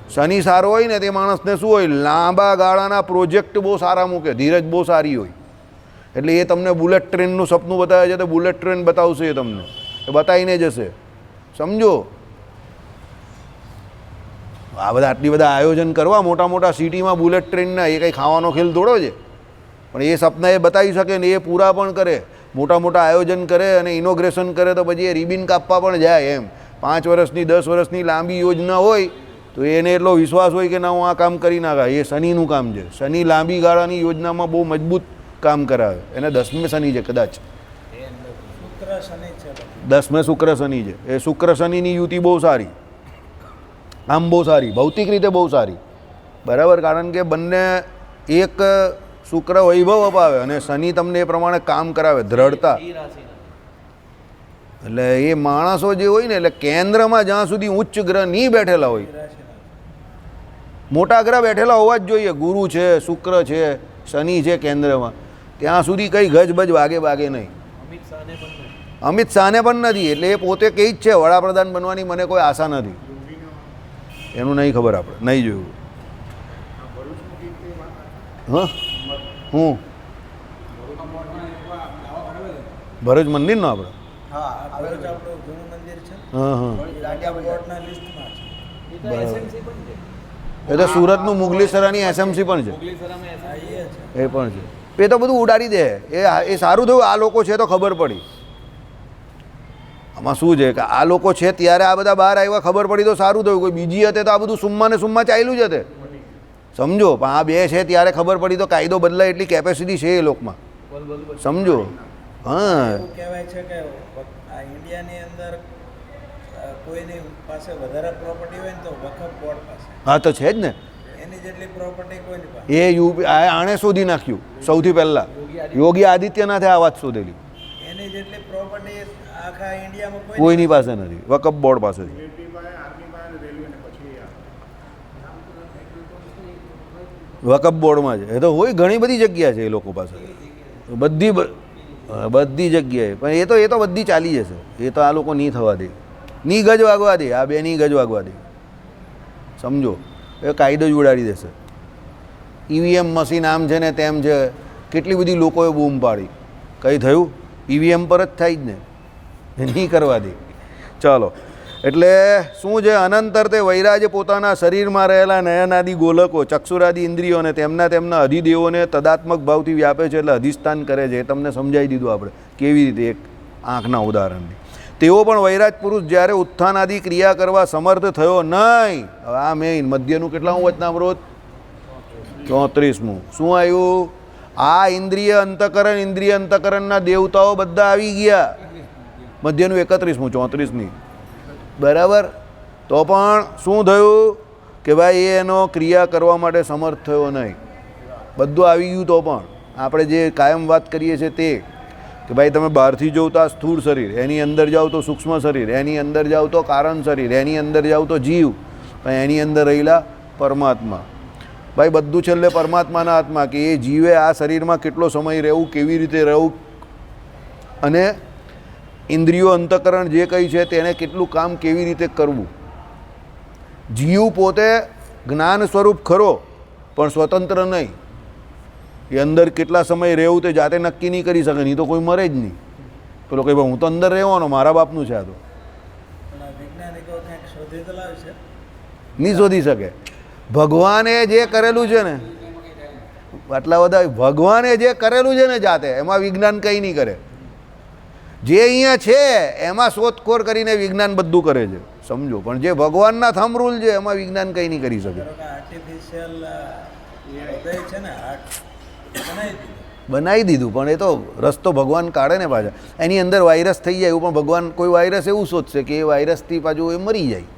શનિ સારો હોય ને તે માણસને શું હોય, લાંબા ગાળાના પ્રોજેક્ટ બહુ સારા મૂકે, ધીરજ બહુ સારી હોય. એટલે એ તમને બુલેટ ટ્રેનનું સપનું બતાવે છે તો બુલેટ ટ્રેન બતાવશે એ તમને, એ બતાવીને જશે. સમજો, આ બધા આટલી બધા આયોજન કરવા મોટા મોટા સિટીમાં બુલેટ ટ્રેનના, એ કંઈ ખાવાનો ખેલ થોડો છે. પણ એ સપના એ બતાવી શકે ને એ પૂરા પણ કરે, મોટા મોટા આયોજન કરે અને ઇનોગ્રેશન કરે તો પછી એ રિબિન કાપવા પણ જાય. એમ 5 વર્ષની 10 વર્ષની લાંબી યોજના હોય તો એને એટલો વિશ્વાસ હોય કે ના હું આ કામ કરી નાખા. એ શનિનું કામ છે. શનિ લાંબી ગાળાની યોજનામાં બહુ મજબૂત કામ કરાવે. એને 10મે શનિ છે કદાચ, 10મે શુક્ર શનિ છે. એ શુક્ર શનિની યુતિ બહુ સારી, આમ બહુ સારી, ભૌતિક રીતે બહુ સારી, બરાબર. કારણ કે બંને એક શુક્ર વૈભવ અપાવે અને શનિ તમને એ પ્રમાણે કામ કરાવે, દ્રઢતા. એટલે એ માણસો જે હોય ને, એટલે કેન્દ્રમાં જ્યાં સુધી ઉચ્ચ ગ્રહ નહીં બેઠેલા હોય, મોટા ગ્રહ બેઠેલા હોવા જ જોઈએ, ગુરુ છે, શુક્ર છે, શનિ છે કેન્દ્રમાં, ત્યાં સુધી કંઈ ગજબજ વાગે નહીં. અમિત શાહને પણ નથી. એટલે એ પોતે કંઈ જ છે વડાપ્રધાન બનવાની મને કોઈ આશા નથી. એનું નહીં ખબર, આપણે નહીં જોયું. હા હું ભરૂચ મંદિરનો આપણે, હા હા, એ તો સુરતનું મુગલીસરાની એસએમસી પણ છે, એ પણ છે. એ તો બધું ઉડાડી દે. એ સારું થયું આ લોકો છે તો ખબર પડી. આમાં શું છે કે આ લોકો છે ત્યારે આ બધા બહાર આવ્યા, ખબર પડી તો સારું થયું. કોઈ બીજી હતી તો આ બધું સુમ્મા ને સુમ્મા ચાલ્યું જ હતે. સમજો, પણ આ બે છે ત્યારે ખબર પડી તો કાયદો બદલાય એટલી કેપેસિટી છે એ લોકમાં. સમજો. હા, કહેવાય છે કે ઇન્ડિયાની અંદર કોઈની પાસે વધારે પ્રોપર્ટી હોય ને તો વકફ બોર્ડ પાસે. હા તો છે જ ને, એની જેટલી પ્રોપર્ટી કોઈની પાસે. એ યુપી આણે શોધી નાખ્યું સૌથી પહેલાં. યોગી આદિત્યનાથે આ વાત શોધેલી. એની જેટલી પ્રોપર્ટી આખા ઇન્ડિયામાં કોઈની પાસે નથી, વકફ બોર્ડ પાસે છે. વકફ બોર્ડમાં છે. એ તો હોય ઘણી બધી જગ્યા છે એ લોકો પાસે, બધી જગ્યાએ. પણ એ તો બધી ચાલી જશે. એ તો આ લોકો નહીં થવા દે, ની ગજ વાગવા દે, આ બે ની ગજ વાગવા દે. સમજો, એ કાયદો જ ઉડાડી દેશે. ઈવીએમ મશીન આમ છે ને તેમ છે, કેટલી બધી લોકોએ બૂમ પાડી, કંઈ થયું? ઈવીએમ પર જ થાય જ ને, નહીં કરવા દે. ચાલો, એટલે શું છે, અનંતર તે વૈરાજે પોતાના શરીરમાં રહેલા નયનાદિ ગોલકો, ચક્ષુરાદિ ઇન્દ્રિયોને તેમના અધિદેવોને તદાત્મક ભાવથી વ્યાપે છે, એટલે અધિષ્ઠાન કરે છે. એ તમને સમજાવી દીધું આપણે કેવી રીતે, એક આંખના ઉદાહરણથી. તેઓ પણ વૈરાજ પુરુષ જ્યારે ઉત્થાન આદિ ક્રિયા કરવા સમર્થ થયો નહીં. હવે આ મેઇન મધ્યનું કેટલામું વચનામૃત? 34મું. શું આવ્યું? આ ઇન્દ્રિય અંતકરણના દેવતાઓ બધા આવી ગયા. મધ્યનું 31મું, 34ની, બરાબર. તો પણ શું થયું કે ભાઈ એનો ક્રિયા કરવા માટે સમર્થ થયો નહીં. બધું આવી ગયું તો પણ આપણે જે કાયમ વાત કરીએ છીએ તે કે ભાઈ તમે બહારથી જોવ તો આ સ્થૂળ શરીર, એની અંદર જાઓ તો સૂક્ષ્મ શરીર, એની અંદર જાઓ તો કારણ શરીર, એની અંદર જાઓ તો જીવ, પણ એની અંદર રહેલા પરમાત્મા. ભાઈ બધું છેલ્લે પરમાત્માના હાથમાં કે એ જીવે આ શરીરમાં કેટલો સમય રહેવું, કેવી રીતે રહેવું, અને ઇન્દ્રિયો અંતકરણ જે કંઈ છે તેને કેટલું કામ કેવી રીતે કરવું. જીવ પોતે જ્ઞાન સ્વરૂપ ખરો પણ સ્વતંત્ર નહીં. એ અંદર કેટલા સમય રહેવું તે જાતે નક્કી નહીં કરી શકે. નહીં તો કોઈ મરે જ નહીં. પેલો કહે હું તો અંદર રહેવાનો, મારા બાપનું છે આ તો. નહીં શોધી શકે. ભગવાને જે કરેલું છે ને, આટલા બધા ભગવાને જે કરેલું છે ને જાતે, એમાં વિજ્ઞાન કંઈ નહીં કરે. જે અહીંયા છે એમાં શોધખોળ કરીને વિજ્ઞાન બધું કરે છે. સમજો, પણ જે ભગવાનના થંબ રૂલ છે એમાં વિજ્ઞાન કંઈ નહીં કરી શકે. બનાવી દીધું, પણ એ તો રસ્તો ભગવાન કાઢે ને પાછા. એની અંદર વાયરસ થઈ જાય એવું, પણ ભગવાન કોઈ વાયરસ એવું શોધશે કે એ વાયરસથી પાછું એ મરી જાય.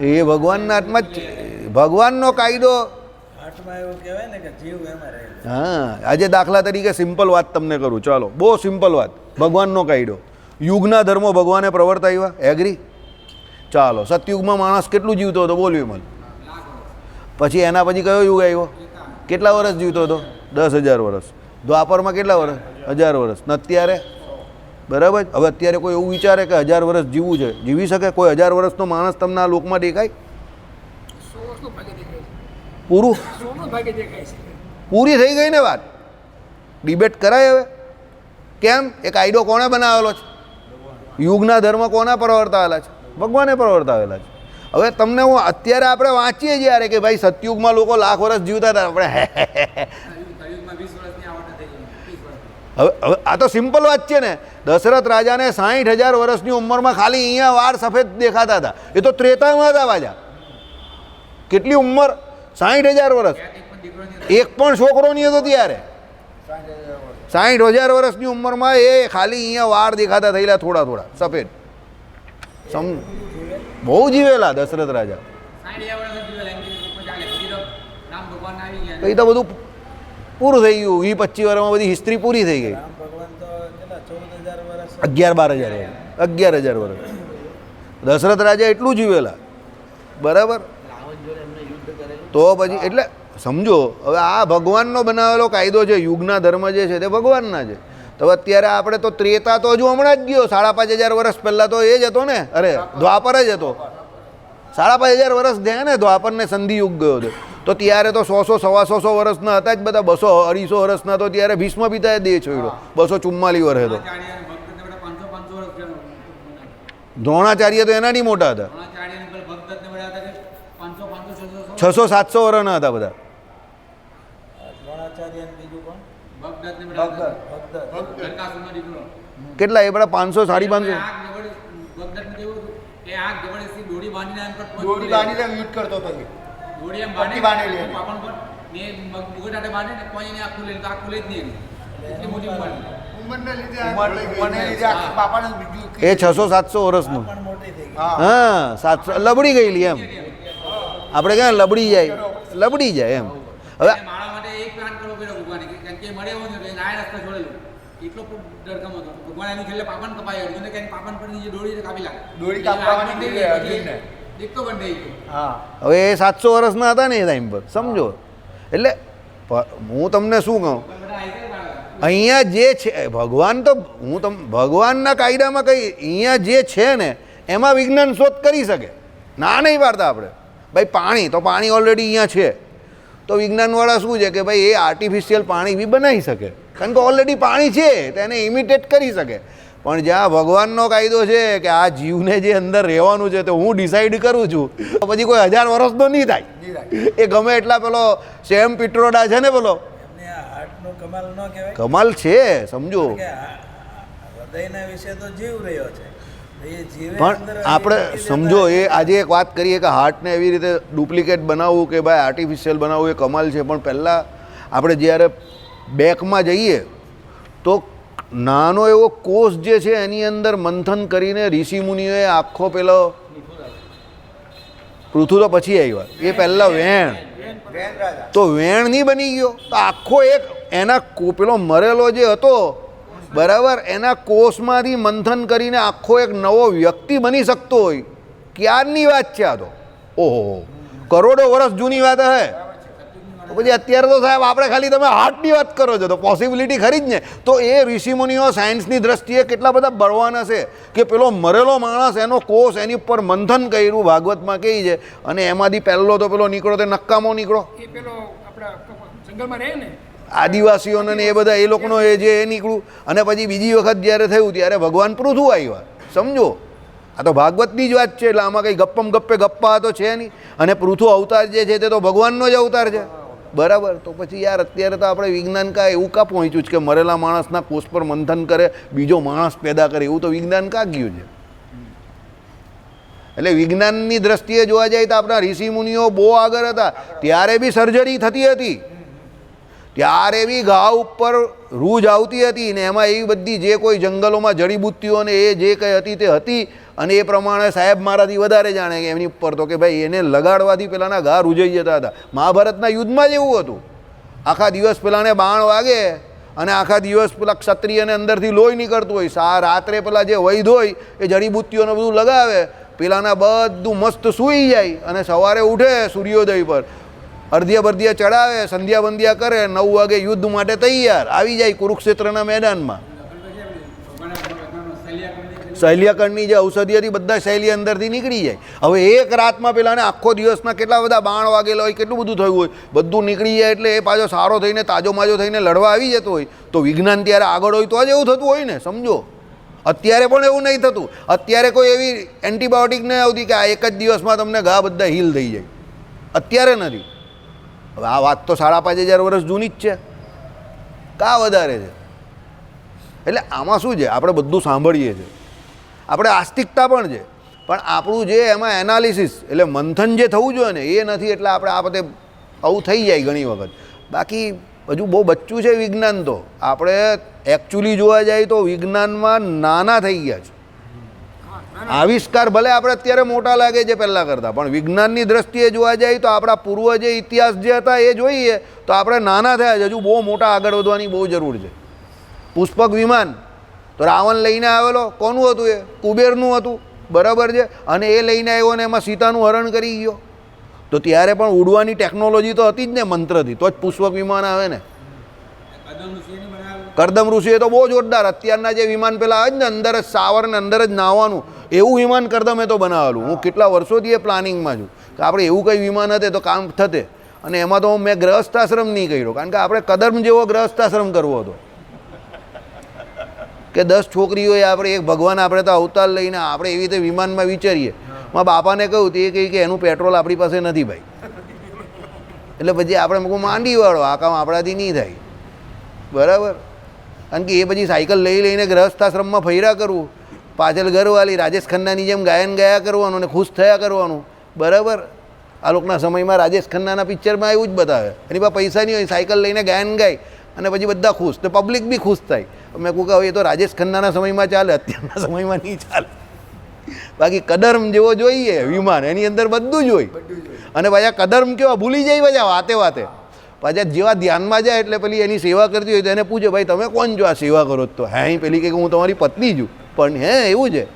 એ ભગવાનના હાથમાં જ, ભગવાનનો કાયદો. હા, આજે દાખલા તરીકે સિમ્પલ વાત તમને કરું, ચાલો, બહુ સિમ્પલ વાત. ભગવાનનો કાયદો, યુગના ધર્મો ભગવાને પ્રવર્તાવ્યા, એગ્રી? ચાલો, સતયુગમાં માણસ કેટલું જીવતો હતો બોલ્યું મને? પછી એના પછી કયો યુગ આવ્યો? કેટલા વર્ષ જીવતો હતો? 10,000 વર્ષ. દ્વાપરમાં કેટલા વર્ષ? 1000 વર્ષ. ને અત્યારે બરાબર. હવે અત્યારે કોઈ એવું વિચારે કે 1000 વર્ષ જીવવું છે, જીવી શકે? કોઈ 1000 વર્ષનો માણસ તમને આ લોકમાં દેખાય? પૂરું પૂરી થઈ ગઈ ને વાત. ડિબેટ કરાય હવે? કેમ? એ કાયદો કોણે બનાવેલો છે? યુગના ધર્મ કોના પ્રવર્તાવેલા છે? ભગવાને પ્રવર્તાવેલા છે. હવે તમને હું અત્યારે આપણે વાંચીએ જ્યારે કે ભાઈ સતયુગમાં લોકો લાખ વર્ષ જીવતા હતા, આપણે હવે હવે આ તો સિમ્પલ વાત છે ને. દશરથ રાજાને 60,000 વર્ષની ઉંમરમાં ખાલી અહીંયા વાળ સફેદ દેખાતા હતા. એ તો ત્રેતામાં હતા પાછા. કેટલી ઉંમર? 60,000 વર્ષ. એક પણ છોકરો નહીં હતો ત્યારે. 60,000 વર્ષની ઉંમરમાં એ ખાલી અહીંયા વાળ દેખાતા થયેલા થોડા થોડા સફેદ. બહુ જીવેલા દશરથ રાજા. પછી તો બધું પૂરું થઈ ગયું. 20-25 વર્ષમાં બધી હિસ્ટ્રી પૂરી થઈ ગઈ. રામ ભગવાન તો કેટલા 14,000 વર્ષ 11,000 વર્ષ. દશરથ રાજા એટલું જીવેલા, બરાબર. તો પછી એટલે સમજો હવે આ ભગવાનનો બનાવેલો કાયદો છે. યુગના ધર્મ જે છે તે ભગવાનના છે. તો અત્યારે આપણે તો ત્રેતા તો હજુ હમણાં જ ગયો. 5,500 વર્ષ પહેલાં તો એ જ હતો ને. અરે દ્વાપર જ હતો. 5,500 વર્ષ થયા ને દ્વાપરને સંધિ યુગ ગયો હતો. તો ત્યારે તો 100-125 વર્ષના હતા જ બધા. 200-250 વર્ષના તો ત્યારે ભીષ્મ પિતાએ દેહ છોડ્યો. 244 વર્ષે તો દ્રોણાચાર્ય તો એનાથી મોટા હતા. 600-700 વર્ષના હતા બધા. કેટલા એ બધા? 500-550. એ 600-700 વર્ષનું. હા, 700 લબડી ગયેલી એમ. આપણે ક્યાં લબડી જાય એમ. હવે હવે એ 700 વર્ષના હતા ને એ ટાઈમ પર, સમજો. એટલે હું તમને શું કહું, અહીંયા જે છે ભગવાન તો ભગવાનના કાયદામાં કઈ અહીંયા જે છે ને એમાં વિજ્ઞાન શોધ કરી શકે. ના નહીં પાડતા આપણે. ભાઈ પાણી ઓલરેડી અહીંયા છે. તો વિજ્ઞાનવાળા શું છે કે ભાઈ એ આર્ટિફિશિયલ પાણી બી બનાવી શકે, કારણ કે ઓલરેડી પાણી છે તો એને ઇમિટેટ કરી શકે. પણ જ્યાં ભગવાનનો કાયદો છે કે આ જીવને જે અંદર રહેવાનું છે તો હું ડિસાઈડ કરું છું, તો પછી કોઈ 1000 વર્ષનો નહીં થાય. એ ગમે એટલા પેલો સેમ પિટ્રોડા છે ને પેલો, કમાલ છે સમજો. હૃદયના વિશે તો જીવ રહ્યો છે. પણ આપણે સમજો એ આજે એક વાત કરીએ કે હાર્ટને એવી રીતે ડુપ્લિકેટ બનાવવું કે ભાઈ આર્ટિફિશિયલ બનાવવું એ કમાલ છે. પણ પહેલાં આપણે જ્યારે બેકમાં જઈએ તો નાનો એવો કોષ જે છે એની અંદર મંથન કરીને ઋષિમુનિઓએ આખો પેલો પૃથુ તો પછી આવ્યા, એ પહેલાં વેણ, તો વેણ નહીં બની ગયો તો આખો એક એના પેલો મરેલો જે હતો બરાબર, એના કોષમાંથી મંથન કરીને આખો એક નવો વ્યક્તિ બની શકતો હોય. ક્યારની વાત છે આ તો? ઓહો, કરોડો વર્ષ જૂની વાત હે. તો પછી અત્યારે તો સાહેબ આપણે ખાલી તમે હાર્ટની વાત કરો છો તો પોસિબિલિટી ખરી જ ને. તો એ ઋષિમુનિઓ સાયન્સની દ્રષ્ટિએ કેટલા બધા બળવાના છે કે પેલો મરેલો માણસ એનો કોષ એની ઉપર મંથન કર્યું, ભાગવતમાં કહી છે. અને એમાંથી પહેલો તો પેલો નીકળો તે નક્કામો નીકળો, એ પેલો આપણા જંગલમાં રહે ને આદિવાસીઓને એ બધા એ લોકોનો એ જે એ નીકળ્યું. અને પછી બીજી વખત જ્યારે થયું ત્યારે ભગવાન પૃથુ આવ્યા. સમજો, આ તો ભાગવતની જ વાત છે. એટલે આમાં કંઈ ગપ્પમ ગપ્પે ગપ્પા તો છે નહીં. અને પૃથુ અવતાર જે છે તે તો ભગવાનનો જ અવતાર છે, બરાબર. તો પછી યાર અત્યારે તો આપણે વિજ્ઞાન કા એવું કા પહોંચ્યું છે કે મરેલા માણસના કોષ પર મંથન કરે, બીજો માણસ પેદા કરે, એવું તો વિજ્ઞાન કા ગયું છે. એટલે વિજ્ઞાનની દ્રષ્ટિએ જોવા જાય તો આપણા ઋષિમુનિઓ બહુ આગળ હતા. ત્યારે બી સર્જરી થતી હતી, ત્યારે બી ઘા ઉપર રૂજ આવતી હતી ને એમાં એવી બધી જે કોઈ જંગલોમાં જડીબુટ્ટીઓ ને એ જે કંઈ હતી તે હતી. અને એ પ્રમાણે સાહેબ મારાથી વધારે જાણે કે એમની ઉપર તો કે ભાઈ એને લગાડવાથી પેલાના ઘા રૂજાઈ જતા હતા. મહાભારતના યુદ્ધમાં જ એવું હતું. આખા દિવસ પેલાને બાણ વાગે અને આખા દિવસ પેલા ક્ષત્રિયને અંદરથી લોહી નીકળતું હોય, રાત્રે પેલા જે વૈદ હોય એ જડીબુટ્ટીઓને બધું લગાવે, પેલાના બધું મસ્ત સૂઈ જાય અને સવારે ઉઠે સૂર્યોદય પર, અર્ધ્ય બર્ધ્ય ચડાવે, સંધ્યા બંધ્યા કરે, 9 વાગે યુદ્ધ માટે તૈયાર, આવી જાય કુરુક્ષેત્રના મેદાનમાં. શૈલ્યકણની જે ઔષધિ હતી બધા શૈલી અંદરથી નીકળી જાય. હવે એક રાતમાં પેલાને આખો દિવસના કેટલા બધા બાણ વાગેલા હોય, કેટલું બધું થયું હોય, બધું નીકળી જાય એટલે એ પાછો સારો થઈને તાજો માજો થઈને લડવા આવી જતો હોય. તો વિજ્ઞાન ત્યારે આગળ હોય તો જ એવું થતું હોય ને, સમજો. અત્યારે પણ એવું નહીં થતું. અત્યારે કોઈ એવી એન્ટીબાયોટિક નહીં આવતી કે આ એક જ દિવસમાં તમને ઘા બધા હીલ થઈ જાય. અત્યારે નથી. હવે આ વાત તો 5,500 વર્ષ જૂની જ છે, કાં વધારે છે. એટલે આમાં શું છે, આપણે બધું સાંભળીએ છીએ, આપણે આસ્તિકતા પણ છે, પણ આપણું જે એમાં એનાલિસિસ એટલે મંથન જે થવું જોઈએ ને એ નથી. એટલે આપણે આ બધે આવું થઈ જાય ઘણી વખત. બાકી હજુ બહુ બચ્ચું છે વિજ્ઞાન. તો આપણે એકચ્યુઅલી જોવા જઈએ તો વિજ્ઞાનમાં નાના થઈ ગયા છે. આવિષ્કાર ભલે આપણે અત્યારે મોટા લાગે છે પહેલાં કરતાં, પણ વિજ્ઞાનની દ્રષ્ટિએ જોવા જઈએ તો આપણા પૂર્વજે ઇતિહાસ જે હતા એ જોઈએ તો આપણે નાના થયા છે. હજુ બહુ મોટા આગળ વધવાની બહુ જરૂર છે. પુષ્પક વિમાન તો રાવણ લઈને આવેલો, કોનું હતું એ? કુબેરનું હતું, બરાબર છે. અને એ લઈને આવ્યો ને એમાં સીતાનું હરણ કરી ગયો. તો ત્યારે પણ ઉડવાની ટેકનોલોજી તો હતી જ ને મંત્રથી, તો જ પુષ્પક વિમાન આવે ને. કરદમ ઋષિએ તો બહુ જોરદાર, અત્યારના જે વિમાન પેલા આવે ને અંદર જ સાવર ને અંદર જ નાહવાનું, એવું વિમાન કરદમે તો બનાવેલું. હું કેટલા વર્ષોથી એ પ્લાનિંગમાં છું કે આપણે એવું કંઈ વિમાન હતે તો કામ થતે. અને એમાં તો મેં ગ્રહસ્થાશ્રમ નહીં કર્યો, કારણ કે આપણે કદર્મ જેવો ગ્રહસ્થાશ્રમ કરવો હતો કે 10 છોકરીઓએ આપણે એક ભગવાન, આપણે તો અવતાર લઈને આપણે એવી રીતે વિમાનમાં વિચારીએ. મારા બાપાને કહ્યું તે કહી કે એનું પેટ્રોલ આપણી પાસે નથી ભાઈ. એટલે પછી આપણે કહું માંડીવાળો, આ કામ આપણાથી નહીં થાય, બરાબર. કારણ કે એ પછી સાયકલ લઈને ગ્રહસ્થાશ્રમમાં ફર્યા કરવું, પાછળ ઘરવાળી રાજેશ ખન્નાની જેમ ગાયન ગાયા કરવાનું અને ખુશ થયા કરવાનું, બરાબર. આ લોકોના સમયમાં રાજેશ ખન્નાના પિક્ચરમાં એવું જ બતાવે. એની પાસે પૈસા નહીં હોય, સાયકલ લઈને ગાયન ગાય અને પછી બધા ખુશ, તો પબ્લિક બી ખુશ થાય. મેં કહું કે હવે એ તો રાજેશ ખન્નાના સમયમાં ચાલે, અત્યારના સમયમાં નહીં ચાલે. બાકી કદર્મ જેવો જોઈએ વિમાન, એની અંદર બધું જ હોય. અને પાછા કદર્મ કેવા ભૂલી જાય પાછા વાતે વાતે, પાછા જેવા ધ્યાનમાં જાય એટલે પેલી એની સેવા કરતી હોય તો એને પૂછે ભાઈ તમે કોણ છો આ સેવા કરો? તો હે પેલી કહે કે હું તમારી પત્ની છું. પણ હે એવું છે?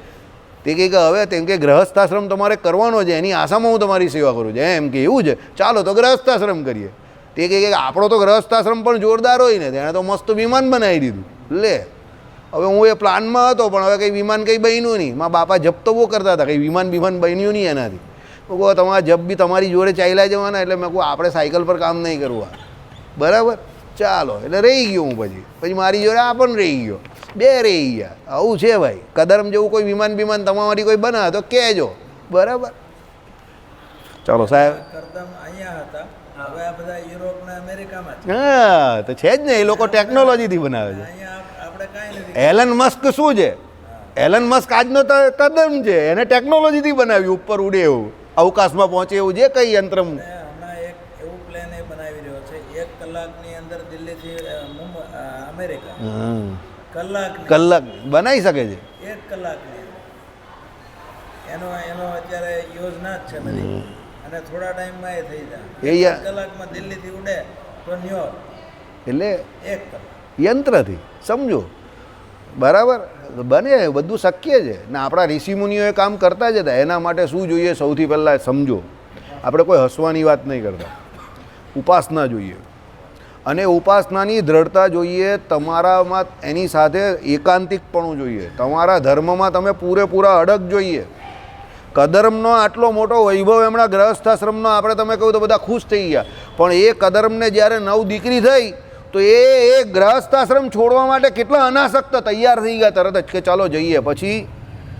તે કહે કે હવે તેમ કે ગ્રહસ્થાશ્રમ તમારે કરવાનો છે, એની આશામાં હું તમારી સેવા કરું છું. એમ કે એવું છે, ચાલો તો ગ્રહસ્થાશ્રમ કરીએ. તે કહે કે આપણો તો ગ્રહસ્થાશ્રમ પણ જોરદાર હોય ને, તેણે તો મસ્ત વિમાન બનાવી દીધું. લે હવે હું એ પ્લાનમાં હતો પણ હવે કંઈ વિમાન કંઈ બન્યું નહીં. મારા બાપા જપ તો બહુ કરતા હતા, કંઈ વિમાન બન્યું નહીં એનાથી. મેં કહું તમારા જપ બી તમારી જોડે ચાલ્યા જવાના, એટલે મેં કહું આપણે સાયકલ પર કામ નહીં કરવું, બરાબર. ચાલો એટલે રહી ગયો હું. પછી મારી જોડે આ પણ રહી ગયો, બે રહી ગયા. આવું છે ભાઈ. કદર્મ જેવું કોઈ વિમાન તમારી કોઈ બનાવે તો કહેજો, બરાબર. ચાલો સાહેબ. કરદમ અહીંયા હતા, હવે આ બધા યુરોપ ને અમેરિકામાં છે. હા તો છે જ ને, એ લોકો ટેકનોલોજીથી બનાવે છે. અહીંયા આપણે કાંઈ નથી. એલન મસ્ક શું છે? એલન મસ્ક આજનો કદમ છે, એને ટેકનોલોજીથી બનાવ્યું, ઉપર ઉડે એવું, અવકાશમાં પહોંચે એવું, જે કંઈ યંત્ર. હમણાં એક એવું પ્લેન એ બનાવી રહ્યો છે 1 કલાકની અંદર દિલ્હીથી અમેરિકા. કલાક બનાવી શકે છે 1 કલાકની એનો અત્યારે યોજના જ છે બધી, અને થોડા ટાઈમમાં એ થઈ જાય. 1 કલાકમાં દિલ્હીથી ઉડે તો ન્યોર્ક, એટલે 1 કલાક યંત્રથી, સમજો, બરાબર. બને, બધું શક્ય છે ને. આપણા ઋષિમુનિઓએ કામ કરતા જ હતા. એના માટે શું જોઈએ? સૌથી પહેલાં સમજો, આપણે કોઈ હસવાની વાત નહીં કરતા, ઉપાસના જોઈએ. અને ઉપાસનાની દ્રઢતા જોઈએ તમારામાં, એની સાથે એકાંતિકપણું જોઈએ. તમારા ધર્મમાં તમે પૂરેપૂરા અડગ જોઈએ. કદર્મનો આટલો મોટો વૈભવ એમના ગ્રહસ્થાશ્રમનો આપણે તમે કહ્યું તો બધા ખુશ થઈ ગયા. પણ એ કદર્મને જ્યારે 9 દીકરી થઈ તો એ ગ્રહસ્થાશ્રમ છોડવા માટે કેટલા અનાસક્ત તૈયાર થઈ ગયા તરત જ કે ચાલો જઈએ. પછી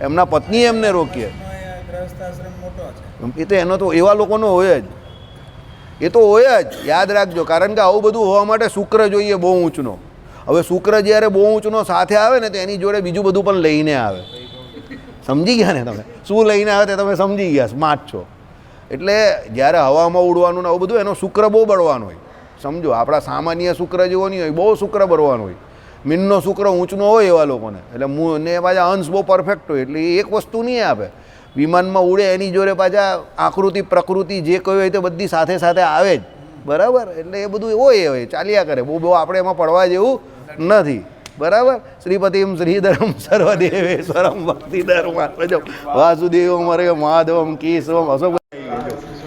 એમના પત્ની એમને રોકીએ. ગ્રહસ્થાશ્રમ મોટો છે એ તો એનો તો એવા લોકોનો હોય જ, એ તો હોય જ, યાદ રાખજો. કારણ કે આવું બધું હોવા માટે શુક્ર જોઈએ બહુ ઊંચનો. હવે શુક્ર જ્યારે બહુ ઊંચનો સાથે આવે ને તો એની જોડે બીજું બધું પણ લઈને આવે. સમજી ગયા ને તમે? શું લઈને આવે તે તમે સમજી ગયા, સ્માર્ટ છો. એટલે જ્યારે હવામાં ઉડવાનું ને આવું બધું એનો શુક્ર બહુ બળવાનો હોય, સમજો. આપણા સામાન્ય શુક્ર જેવો નહીં હોય, બહુ શુક્ર બળવાનો હોય. મીનનો શુક્ર ઊંચનો હોય એવા લોકોને, એટલે ને પાછા અંશ બહુ પરફેક્ટ હોય, એટલે એ એક વસ્તુ નહીં આપે. વિમાનમાં ઉડે એની જોડે પાછા આકૃતિ પ્રકૃતિ જે કહ્યું હોય તે બધી સાથે સાથે આવે જ, બરાબર. એટલે એ બધું હોય ચાલ્યા કરે. બહુ આપણે એમાં પડવા જેવું નથી. બરાબર. શ્રીપતિમ શ્રીધરમ સર્વદેવેશ્વરમ ભક્તિ ધર્મ વાસુદેવમ હરે માધવમ કેશવમ અશોક